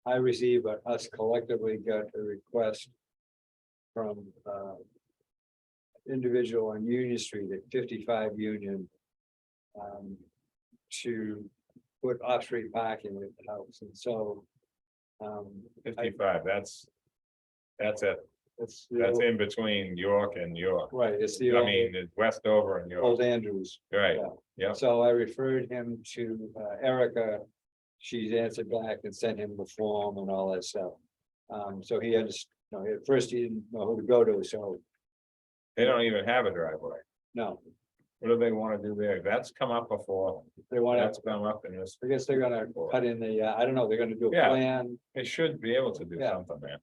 I received, but us collectively got a request from individual on Union Street at 55 Union to put off-street parking at the house, and so 55, that's it, it's that's in between York and York. right. It's the I old, mean, it's Westover and York, old Andrews. right, Yeah. yeah, So I referred him to Erica. She's answered back and sent him the form and all that stuff. So he understood, you know, at first he didn't know who to go to, so they don't even have a driveway. no, What do they want to do there? That's come up before, they want that's to, come up in this, I guess they're gonna cut in the, I don't know, they're gonna do a Yeah. plan, they should be able to do Yeah. something there.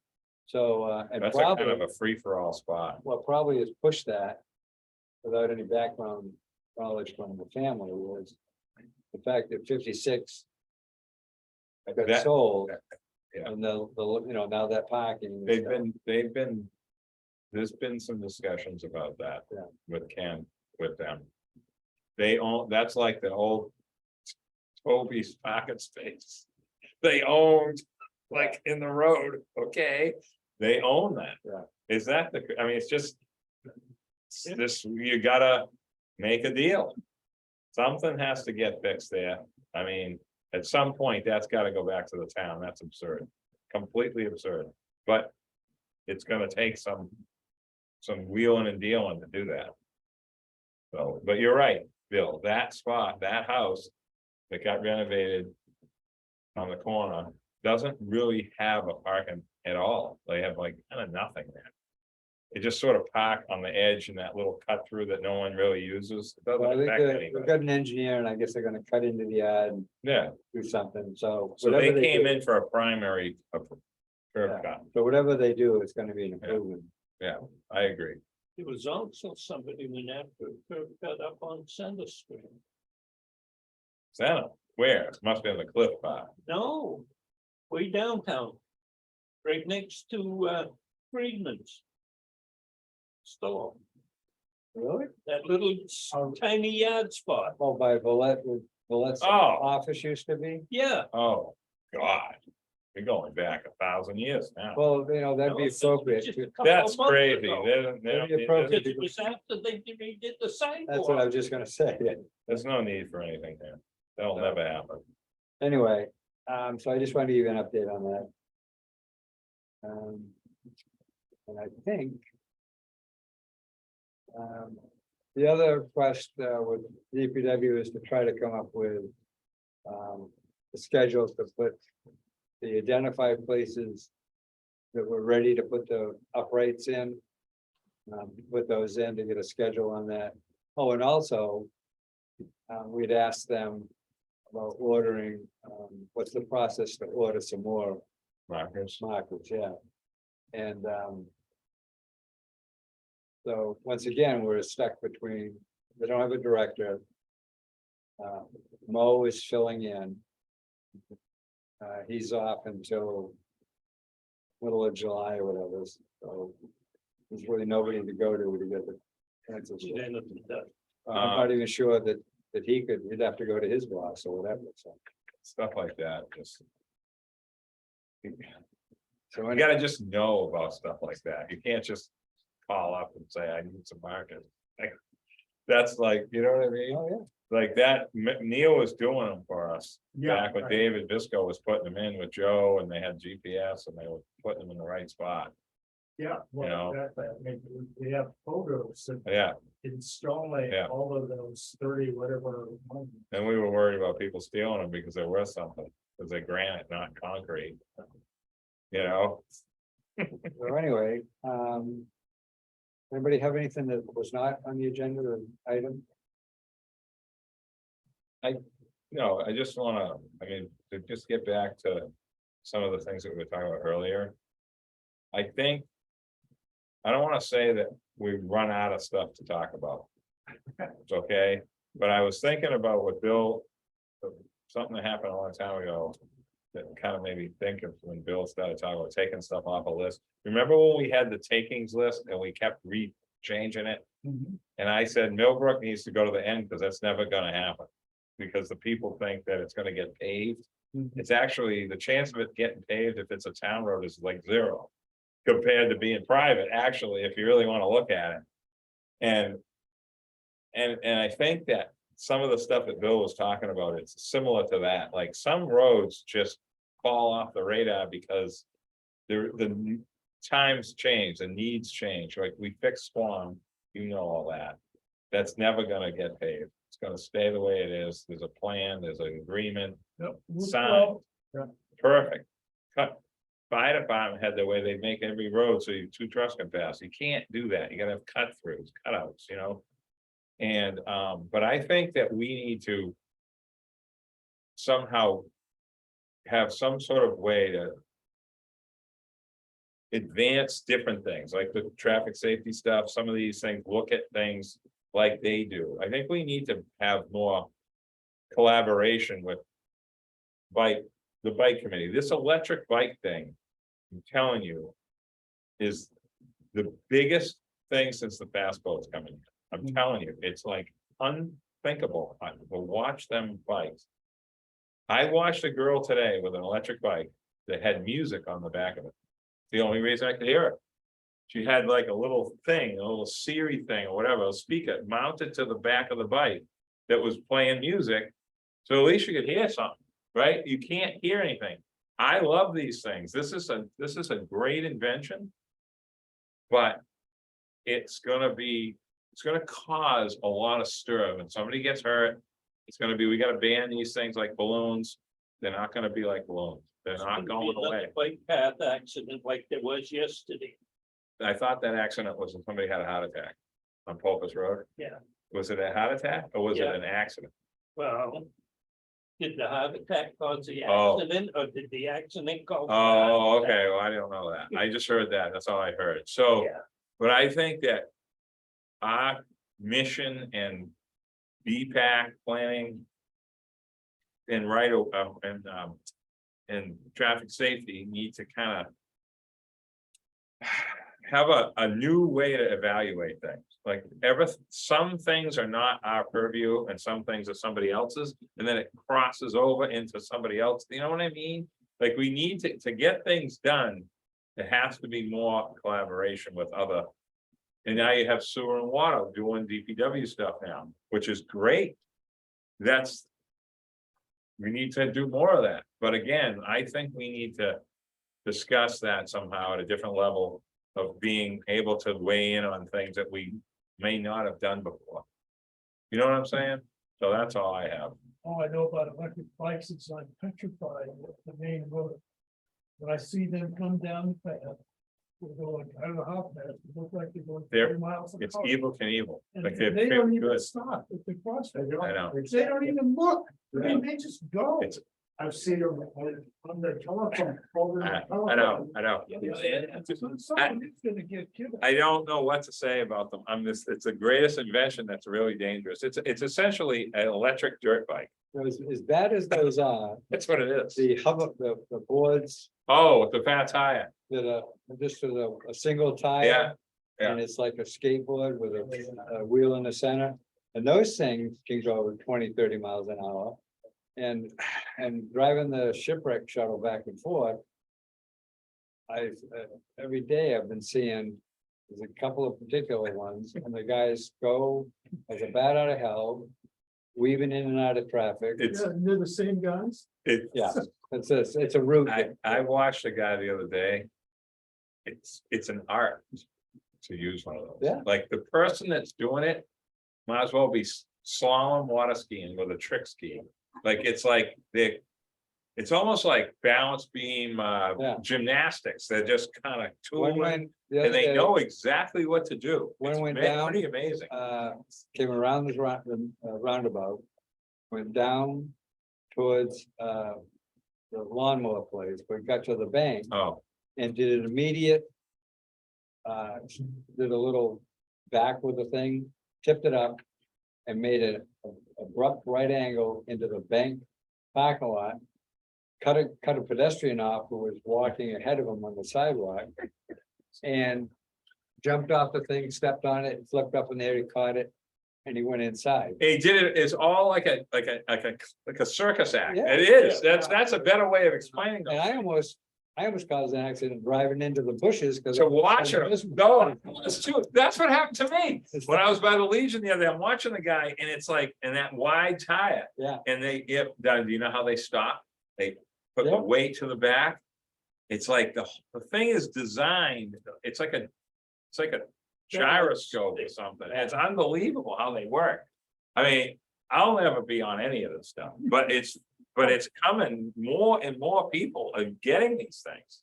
so, and That's a kind probably, of a free-for-all spot. what probably has pushed that. Without any background knowledge from the family was the fact that 56 got That- sold, Yeah. And now that parking. They've been, there's been some discussions about that. Yeah. With Ken, with them. They own, that's like the old Toby's pocket space. They owned, like in the road, okay, they own that. Yeah. Is that I mean, it's just. This, you gotta make a deal. Something has to get fixed there. I mean, at some point, that's gotta go back to the town. That's absurd. Completely absurd, but it's gonna take some wheeling and dealing to do that. So, but you're right, Bill, that spot, that house that got renovated on the corner doesn't really have a parking at all. They have like kind of nothing there. They just sort of park on the edge in that little cut through that no one really uses. It Well, I doesn't think affect we've anybody. got an engineer and I guess they're gonna cut into the yard and Yeah, do something, so. so whatever they came do- in for a primary curb Yeah. cut. So whatever they do, it's gonna be an improvement. Yeah, I agree. There was also somebody went after a curb cut up on Center Street. Santa, where? It must be on the cliff part. No, way downtown. Right next to Friedman's. Store, Really? that little tiny yard spot. Oh, by Villette, Villette's Oh. office used to be? Yeah. Oh, God. We're going back 1,000 years now. Well, that'd be No, it was appropriate. just a couple That's of months crazy. ago. That'd be appropriate. Because it was after they redid the sidewalk. That's what I was just gonna say. There's no need for anything there. That'll never happen. Anyway, so I just wanted to give you an update on that. And I think. The other request with DPW is to try to come up with. The schedules to put the identified places. That we're ready to put the uprights in. Put those in to get a schedule on that. Oh, and also. We'd asked them about ordering, what's the process to order some more Marcus. markers, yeah. And so once again, we're stuck between, they don't have a director. Mo is filling in. He's off until middle of July or whatever, so there's really nobody to go to get the pencils. I'm not even sure that he'd have to go to his boss or whatever, so. Stuff like that, just. So You gotta just know about stuff like that. You can't just call up and say, I need some markets. Like, that's like, you know what I mean? Oh, yeah. Like that, Neil was doing them for us. Yeah, Back when right. David Visco was putting them in with Joe and they had GPS and they were putting them in the right spot. Yeah, You know. well, we have photos of Yeah, installing Yeah. all of those 30, whatever. and we were worried about people stealing them because they're worth something, because they're granite, not concrete. You know, So anyway, anybody have anything that was not on the agenda or item? no, I just wanna, I mean, to just get back to some of the things that we were talking about earlier. I think. I don't wanna say that we've run out of stuff to talk about. It's okay, but I was thinking about what Bill. Something that happened a long time ago. That kind of made me think of when Bill started talking about taking stuff off a list. Remember when we had the takings list and we kept changing it? And I said Millbrook needs to go to the end because that's never gonna happen. Because the people think that it's gonna get paved. It's actually, the chance of it getting paved if it's a town road is like 0. Compared to being private, actually, if you really wanna look at it. And I think that some of the stuff that Bill was talking about, it's similar to that, like some roads just fall off the radar because. The times change, the needs change, like we fixed Swan, you know all that. That's never gonna get paved, it's gonna stay the way it is, there's a plan, there's an agreement, signed. Yeah. Perfect. Fire department had the way they make every road so 2 trucks can pass, you can't do that, you gotta have cut throughs, cutouts, you know? And, but I think that we need to. Somehow. Have some sort of way to. Advance different things, like the traffic safety stuff, some of these things, look at things like they do. I think we need to have more. Collaboration with. Bike the bike committee, this electric bike thing, I'm telling you, is the biggest thing since the fast boat's coming. I'm telling you, it's like unthinkable. I will watch them bikes. I watched a girl today with an electric bike that had music on the back of it. The only reason I could hear it. She had like a little thing, a little Siri thing or whatever, a speaker mounted to the back of the bike that was playing music. So at least you could hear something, right? You can't hear anything. I love these things. This is a great invention. But it's gonna cause a lot of stir. When somebody gets hurt, it's gonna be, we gotta ban these things like balloons. They're not gonna be like balloons. They're not going away. Bike path accident like there was yesterday. I thought that accident was when somebody had a heart attack on Pulpus Road. Yeah. Was it a heart attack or was it Yeah. an accident? Well, did the heart attack cause the Oh. accident or did the accident cause? the Oh, heart attack? okay, well, I don't know that. I just heard that. That's all I heard. So, Yeah. but I think that our mission and BPAC planning and and traffic safety need to kind of have a new way to evaluate things. Like some things are not our purview and some things are somebody else's, and then it crosses over into somebody else. You know what I mean? Like we need to get things done. It has to be more collaboration with other. And now you have sewer and water doing DPW stuff now, which is great. We need to do more of that. But again, I think we need to discuss that somehow at a different level of being able to weigh in on things that we may not have done before. You know what I'm saying? So that's all I have. All I know about electric bikes, it's like petrified with the main road. When I see them come down the path, they're going, I don't know how fast, it looks like they're going They're- 30 miles an It's hour. evil Knievel. And Like they they're don't even good. stop at the crossroads. I know. They don't even look. I mean, they just go. It's- I've seen them on the telephone. I know. Someone is gonna get killed. I don't know what to say about them. It's the greatest invention that's really dangerous. It's essentially an electric dirt bike. As bad as those are, That's what it is. the the boards Oh, with the fat tire. that are just with a single tire. Yeah, yeah. And it's like a skateboard with a wheel in the center. And those things can go 20, 30 miles an hour. And driving the shipwreck shuttle back and forth. Every day I've been seeing, there's a couple of particular ones, and the guys go as a bat out of hell. Weaving in and out of traffic. It's, They're the same guys. Yeah, it's a route. I watched a guy the other day. It's an art to use one of those. Yeah. Like the person that's doing it might as well be slalom water skiing with a trick ski. Like it's almost like balance beam gymnastics. They're just kind of One tooling went the other and they day, know exactly what to do. One It's went down, pretty amazing. Came around the roundabout, went down towards the lawnmower place, but got to the bank Oh, and did an immediate. Did a little back with the thing, tipped it up. And made an abrupt right angle into the bank parking lot. Cut a pedestrian off who was walking ahead of him on the sidewalk. And jumped off the thing, stepped on it, flipped up in the air, he caught it, and he went inside. he did it. It's all like a circus act. Yeah. It is. That's a better way of explaining And it. I almost caused an accident driving into the bushes because. To watch it, no, it's too, that's what happened to me. When I was by the Legion the other day, I'm watching the guy and it's like, and that wide tire. Yeah. And do you know how they stop? They put Yeah. the weight to the back. It's like the thing is designed, it's like a gyroscope or something. It's unbelievable how they work. I mean, I'll never be on any of this stuff, but it's coming, more and more people are getting these things.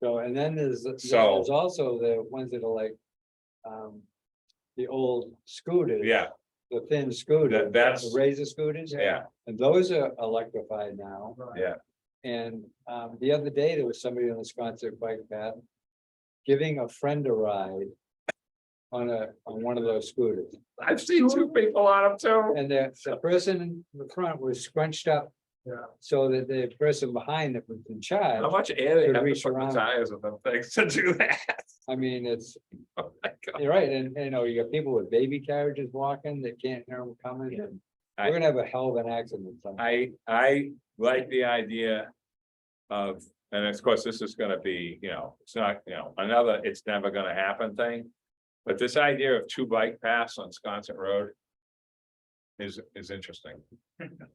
So, and then there's So- also the ones that are like. The old scooters. Yeah, The thin scooter. That's- The razor scooters. yeah, And those are electrified now. yeah. And the other day, there was somebody on the Sconset bike path. Giving a friend a ride. On one of those scooters. I've seen two people on them too. And the person in the front was scrunched up Yeah. So that the person behind that was in charge, How much air they Could have to reach put in the around. tires of them things to do that? I mean, it's, Oh my God. you're right, and you know, you got people with baby carriages walking that can't hear them coming. And I- We're gonna have a hell of an accident. sometime. I like the idea of, and of course, this is gonna be, it's not, another, it's never gonna happen thing. But this idea of 2 bike paths on Sconset Road is interesting.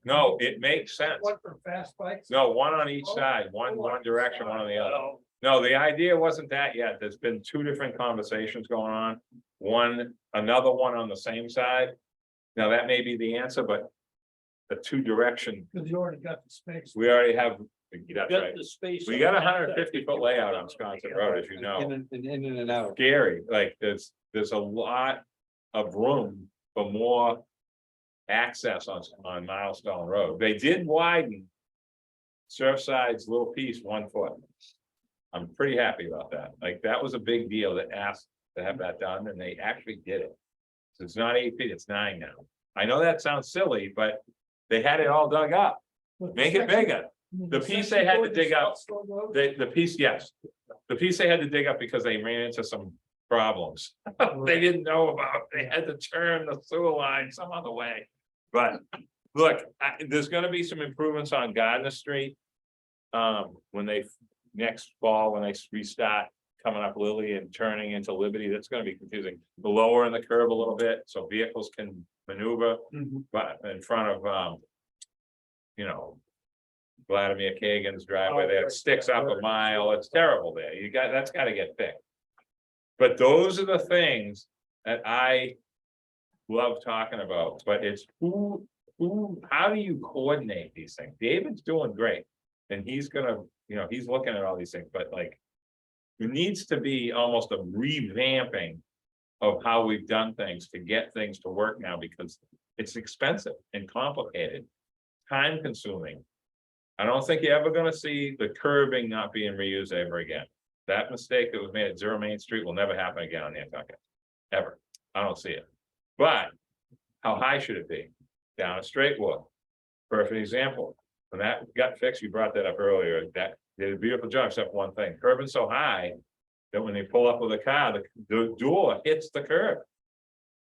No, it makes sense. One for fast bikes? No, one on each side, one direction, one on the other. No, the idea wasn't that yet. There's been 2 different conversations going on. Another one on the same side. Now, that may be the answer, but the 2 direction, Because you already got the space. we already have, that's Got right. the space. We got a 150-foot layout on Sconset Road, as you know. In and out. Scary, like there's a lot of room for more access on Milestone Road. They did widen Surfside's little piece 1 foot. I'm pretty happy about that. Like, that was a big deal that asked to have that done, and they actually did it. So it's not 8 feet, it's 9 now. I know that sounds silly, but they had it all dug up. Make it bigger. The piece they had to dig up, the piece, yes. The piece they had to dig up because they ran into some problems they didn't know about. They had to turn the sewer line some other way. But look, there's gonna be some improvements on Gardner Street. When next fall, when they restart coming up Lily and turning into Liberty, that's gonna be confusing. Lowering the curve a little bit so vehicles can maneuver, but in front of, Vladimir Kagan's driveway there, it sticks up a mile. It's terrible there. That's gotta get fixed. But those are the things that I love talking about, but it's how do you coordinate these things? David's doing great. And he's gonna, he's looking at all these things, but like, it needs to be almost a revamping of how we've done things to get things to work now, because it's expensive and complicated, time consuming. I don't think you're ever gonna see the curbing not being reused ever again. That mistake that was made at 0 Main Street will never happen again on Nantucket, ever. I don't see it. But how high should it be? Down a straight wood. Perfect example. When that got fixed, you brought that up earlier, that did a beautiful job, except one thing, curbing so high that when they pull up with a car, the door hits the curb.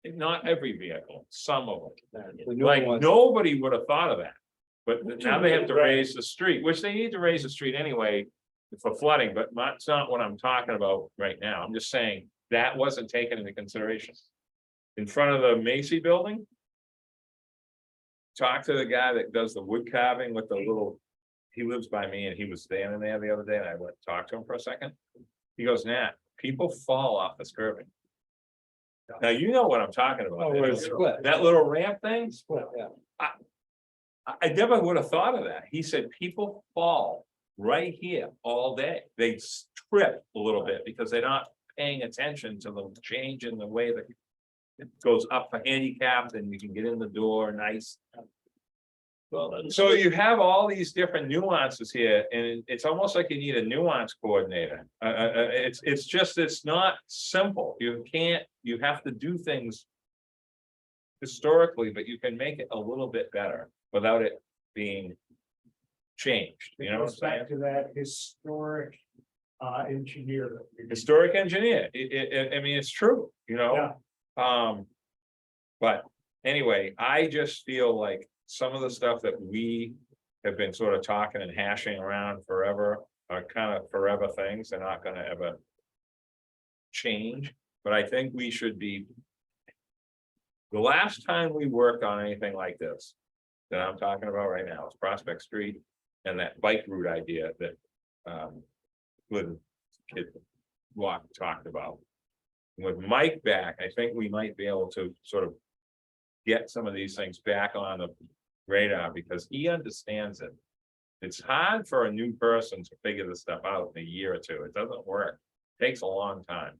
Not every vehicle, some of them. The new Like, ones. nobody would have thought of that. But now they have to raise the street, which they need to raise the street anyway for flooding, but that's not what I'm talking about right now. I'm just saying that wasn't taken into consideration. In front of the Macy building. Talk to the guy that does the wood carving with the little, he lives by me and he was standing there the other day and I went to talk to him for a second. He goes, Nat, people fall off this curbing. Now, you know what I'm talking about. Oh, where it's split. That little ramp thing, Split, yeah. I never would have thought of that. He said, people fall right here all day. They trip a little bit because they're not paying attention to the change in the way that it goes up for handicapped and you can get in the door nice. Well, and So you have all these different nuances here, and it's almost like you need a nuance coordinator. It's not simple. You have to do things historically, but you can make it a little bit better without it being changed, you know what I'm saying? Back to that historic engineer. Historic engineer, I mean, it's true, Yeah. But anyway, I just feel like some of the stuff that we have been sort of talking and hashing around forever are kind of forever things. They're not gonna ever change, but I think we should be. The last time we worked on anything like this that I'm talking about right now is Prospect Street and that bike route idea that Glidden kid talked about. With Mike back, I think we might be able to sort of get some of these things back on the radar because he understands it. It's hard for a new person to figure this stuff out in a year or two. It doesn't work. It takes a long time.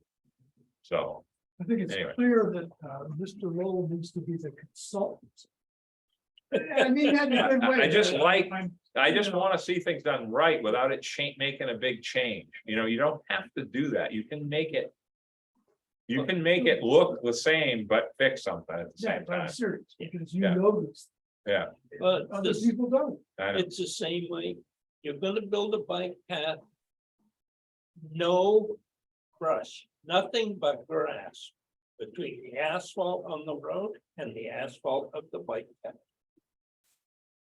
So, I think it's Anyway. clear that Mr. Lowell needs to be the consultant. I mean that in a good way. I just like- I'm- I just want to see things done right without it making a big change. You don't have to do that. You can make it. You can make it look the same, but fix something at the Yeah, same but I'm time. serious, because you Yeah. know this. Yeah, But Other this, people don't. I know. it's the same way. You're gonna build a bike path. No brush, nothing but grass between the asphalt on the road and the asphalt of the bike path.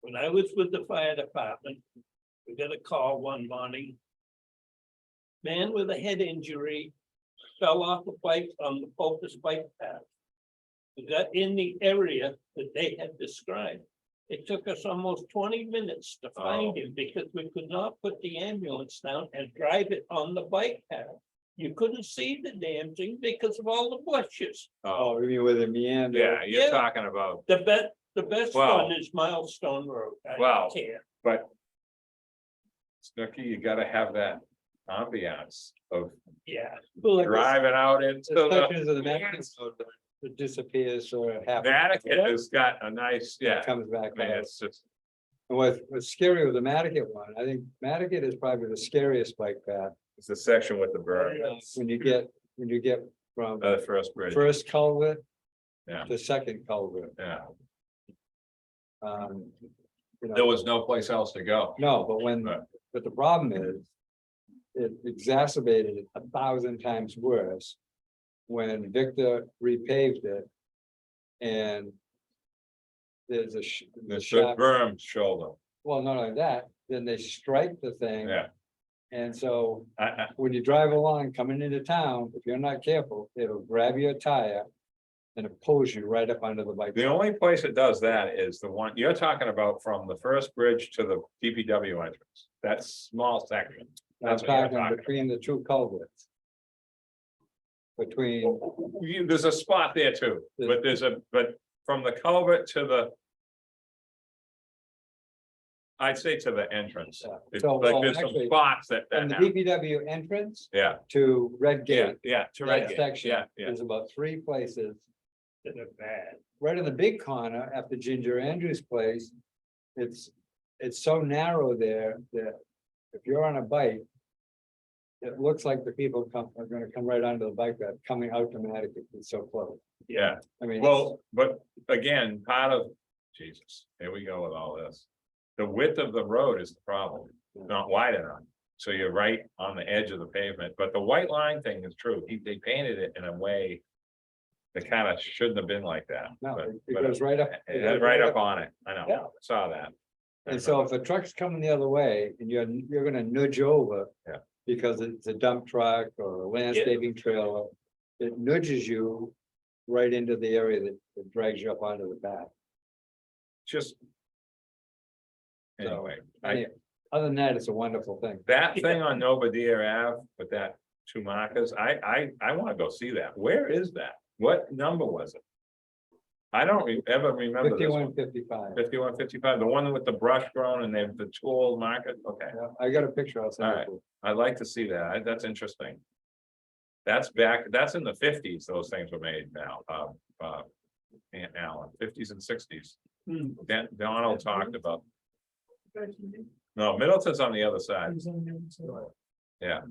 When I was with the fire department, we got a call one morning. Man with a head injury fell off a bike on the focus bike path. We got in the area that they had described. It took us almost 20 minutes to find him because we could not put the ambulance down and drive it on the bike path. You couldn't see the damn thing because of all the bushes. Oh, Oh, you mean with a meander? yeah, you're Yeah. talking about, The best Well- one is Milestone Road. I Well- can't. but. Snooky, you gotta have that ambiance of Yeah, Well, like driving out into the the. sections of the Mexican road that disappears for a half. Vatican has got a nice, yeah, Comes back. I mean, out. it's just, And what's scary with the Mattocket one, I think Mattocket is probably the scariest bike path. it's the section with the berm, When you get from the first bridge, first culvert. Yeah. To second culvert. yeah, Um, you know, there was no place else to go. No, but Right. but the problem is. It exacerbated it 1,000 times worse. When Victor repaved it. And. There's a The sharp, berm shoulder, well, not only that, then they strike the thing. yeah, And so I, when you drive along coming into town, if you're not careful, it'll grab your tire. And it pulls you right up under the bike. the only place it does that is the one you're talking about from the first bridge to the DPW entrance, that small section. I'm That's what you're talking talking between the two culverts. Between, There's a spot there too, but from the culvert to the. I'd say to the entrance, Yeah. it's So, like well, there's some actually, spots that from the have, DPW entrance yeah, to Red yeah, Gate. yeah, to That Red Gate, section, yeah, yeah, there's about 3 places. that are bad. Right in the big corner after Ginger Andrews' place. It's so narrow there that if you're on a bike. It looks like the people are gonna come right onto the bike path coming out to Mattocket, it's so close. yeah. I mean. Well, but again, part of, Jesus, here we go with all this. The width of the road is the problem, not wide enough. So you're right on the edge of the pavement, but the white line thing is true. They painted it in a way. That kind of shouldn't have been like that. No, but- it but goes right up. it It goes had right up on it. I Yeah. know, saw that. And so if a truck's coming the other way and you're gonna nudge over. Yeah. Because it's a dump truck or a landscaping trailer, it nudges you right into the area that drags you up onto the path. Just. So, Anyway, Other than that, it's a wonderful thing. that thing on Nobadeer Ave with that 2 markers, I wanna go see that. Where is that? What number was it? I don't ever remember this one. 5155. 5155, the one with the brush grown and they have the 2 old markers, okay. Yeah, I got a picture. I'll send it Alright. to you. I'd like to see that, that's interesting. That's back, that's in the 50s, those things were made now, Aunt Allen, 50s and 60s. Donald talked about, no, Middleton's on the other side, yeah.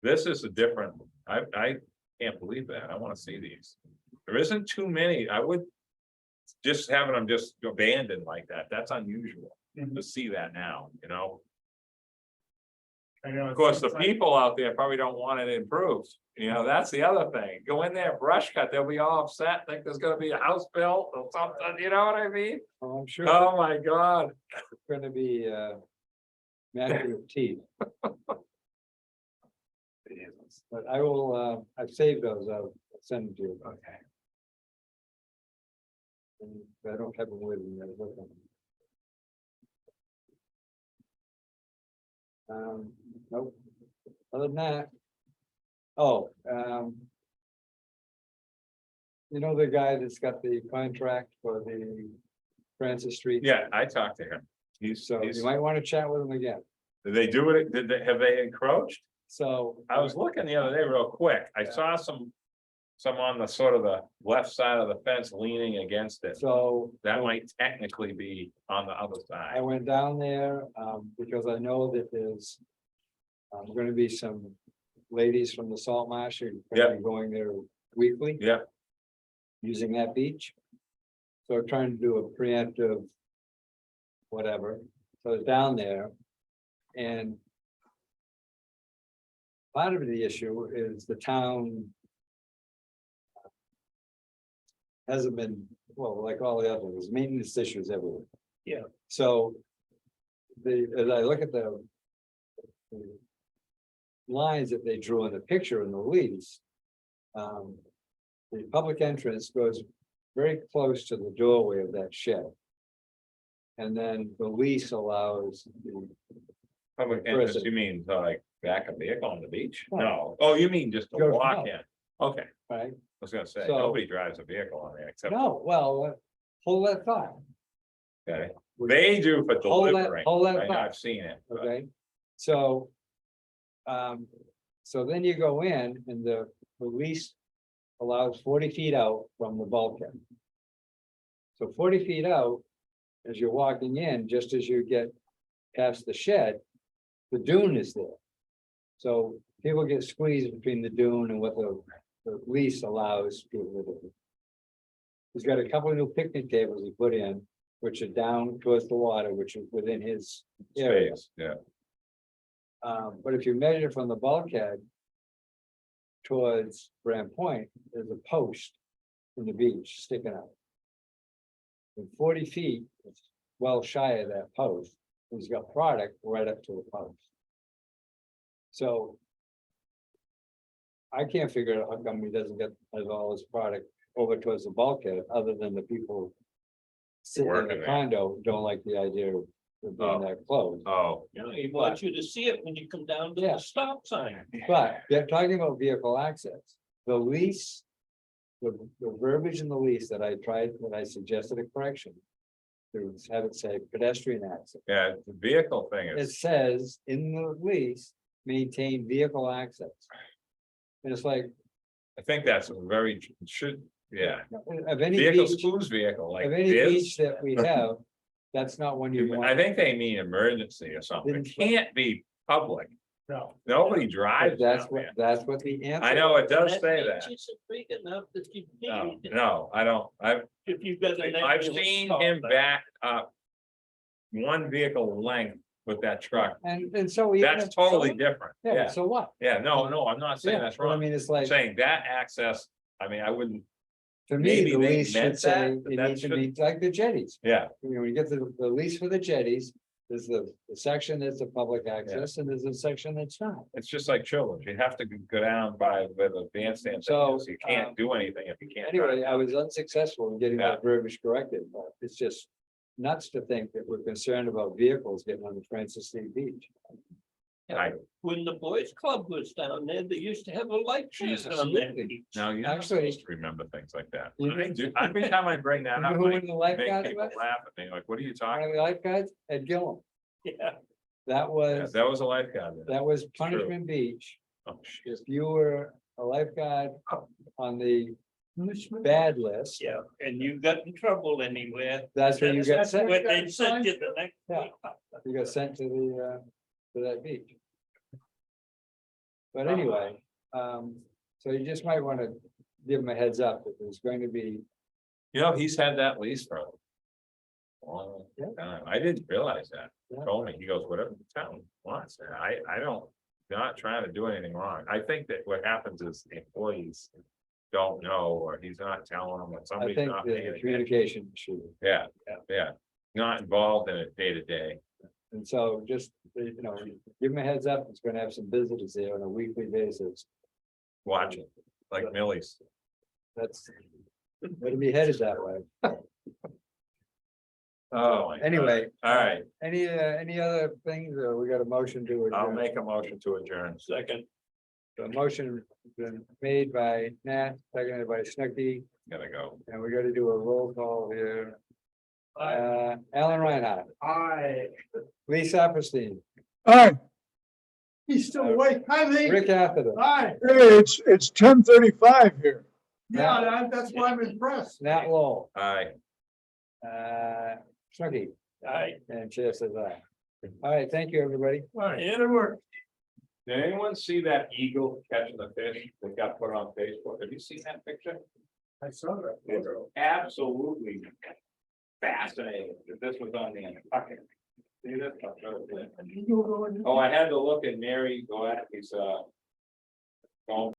This is a different, I can't believe that, I wanna see these. There isn't too many, I would. Just having them just abandoned like that, that's unusual to see that now, you know? I know, Of course, the it's like- people out there probably don't want it improved, you know, that's the other thing, go in there, brush cut, they'll be all upset, think there's gonna be a house built or something, you know what I mean? Oh, I'm sure Oh, my God, it's gonna be, massive teeth. But I will, I've saved those, I'll send them to you. okay, And I don't have them with me. I'll look at them. Nope. Other than that. Oh, you know, the guy that's got the contract for the Francis Street? yeah, I talked to him, he's, So you might want to chat with him again. did they do it, have they encroached? So. I was looking the other day real quick, I saw some on the sort of the left side of the fence leaning against it. So. That might technically be on the other I side. went down there, because I know that there's. Gonna be some ladies from the salt marsh who are gonna be going there weekly. Yeah. Using that beach. So trying to do a preemptive. Whatever, so it's down there. And. Part of the issue is the town. Hasn't been, well, like all the others, maintenance issues everywhere. Yeah. So. As I look at the lines that they drew in the picture in the lease. The public entrance goes very close to the doorway of that shed. And then the lease allows the, Public interest, you mean to like back a vehicle on the beach? No. No, oh, you mean just to Go- walk no. in? Okay, I right? was gonna say, So- nobody drives a vehicle on there except, No, well, hold that thought. okay, they do for Hold that- delivering, hold that I- thought. I've seen it. but- Okay, so. So then you go in and the lease allows 40 feet out from the bulkhead. So 40 feet out, as you're walking in, just as you get past the shed, the dune is there. So people get squeezed between the dune and what the lease allows people to do. He's got a couple of new picnic tables he put in, which are down towards the water, which is within his area. Space, yeah, But if you measure from the bulkhead towards Grand Point, there's a post from the beach sticking out. And 40 feet, it's well shy of that post. He's got product right up to the post. So I can't figure out how come he doesn't get has all his product over towards the bulkhead, other than the people sitting in Working the there. condo don't like the idea of being Oh. that close. oh, You know, he wants you to see it when you come down to Yeah. the stop sign. But they're talking about vehicle access, the lease. The verbiage in the lease that I tried, that I suggested a correction. To have it say pedestrian access, yeah, the vehicle thing it is, says in the lease, maintain vehicle access. And it's like, I think that's a very, should, yeah, of any vehicle, beach, whose vehicle, like of any this? beach that we have, that's not one you I want. think they mean emergency or something, it Didn't- can't be public, No, nobody But drives that's down what, there. that's what the answer. I know, it does That say beach that, isn't big enough that you no, need it. no, I don't, If you've got an. I've ambulance seen call him there. back up. One vehicle length with that truck, And so. even that's if- totally different, Yeah, yeah, so what? yeah, no, I'm not saying Yeah, that's but I wrong, mean, it's I'm like, saying that access, I mean, I wouldn't, to me, maybe the they lease should meant say, that, but you that need to should- meet like the jetties. yeah, You know, when you get the lease for the jetties, there's the section that's a public access and there's a section that's not. it's just like children, you have to go down by where the bandstand thing So, is, you can't do anything if you can't. Anyway, drive. I was unsuccessful in getting Yeah. that verbiage corrected, but it's just nuts to think that we're concerned about vehicles getting on the Francis Street Beach. When the boys club was down there, they used to have a light Jesus. on that Absolutely. beach. No, you're not Actually- supposed to remember things like that. You I know- do, every time I bring that You know up, who I one of the make lifeguards people was? laugh at me, like, what are you One talking? of the lifeguards at Gillum. Yeah, That Yeah, was, that was a lifeguard. then. that was Punishment Beach. Oh, shit. If you were a lifeguard on the bad list, yeah, and you got in trouble anywhere. that's where you got That's sent. what they sent you the next Yeah. week. You got sent to to that beach. But anyway, so you just might want to give them a heads up that there's going to be, You know, he's had that lease for. a long Yeah. time. I didn't realize that. He Yeah. Told me, he goes, whatever the town wants, and I don't, not trying to do anything wrong. I think that what happens is the employees. Don't know, or he's not telling them, or I somebody's think not the paying attention. communication issue. Yeah, yeah, not involved in it day to day, And so just, you know, give them a heads up, it's gonna have some visitors there on a weekly basis. watch it, like Millie's. That's, it'll be headed that way. Oh, my God. Anyway. All right, Any other things, or we got a motion to I'll adjourn? make a motion to adjourn. Second, The motion has been made by Nat, seconded by Snooky, Gotta go. and we gotta do a roll call here. Alan Reinhardt, Lee Saperstein, Hi, he's still awake. Hi, Lee. Rick Atherton, Hi. hey, it's 10:35 here. Yeah, that's why I'm impressed. Nat Lowell, Aye. Snooky, aye. and Chair says aye. All right, thank you, everybody. All right, it'll work. Did anyone see that eagle catching the fish that got put on Facebook? Have you seen that picture? I saw that It's photo. absolutely fascinating that this was on the Nantucket. See this? I'll show it to you. Oh, I had to look at Mary Gladney's,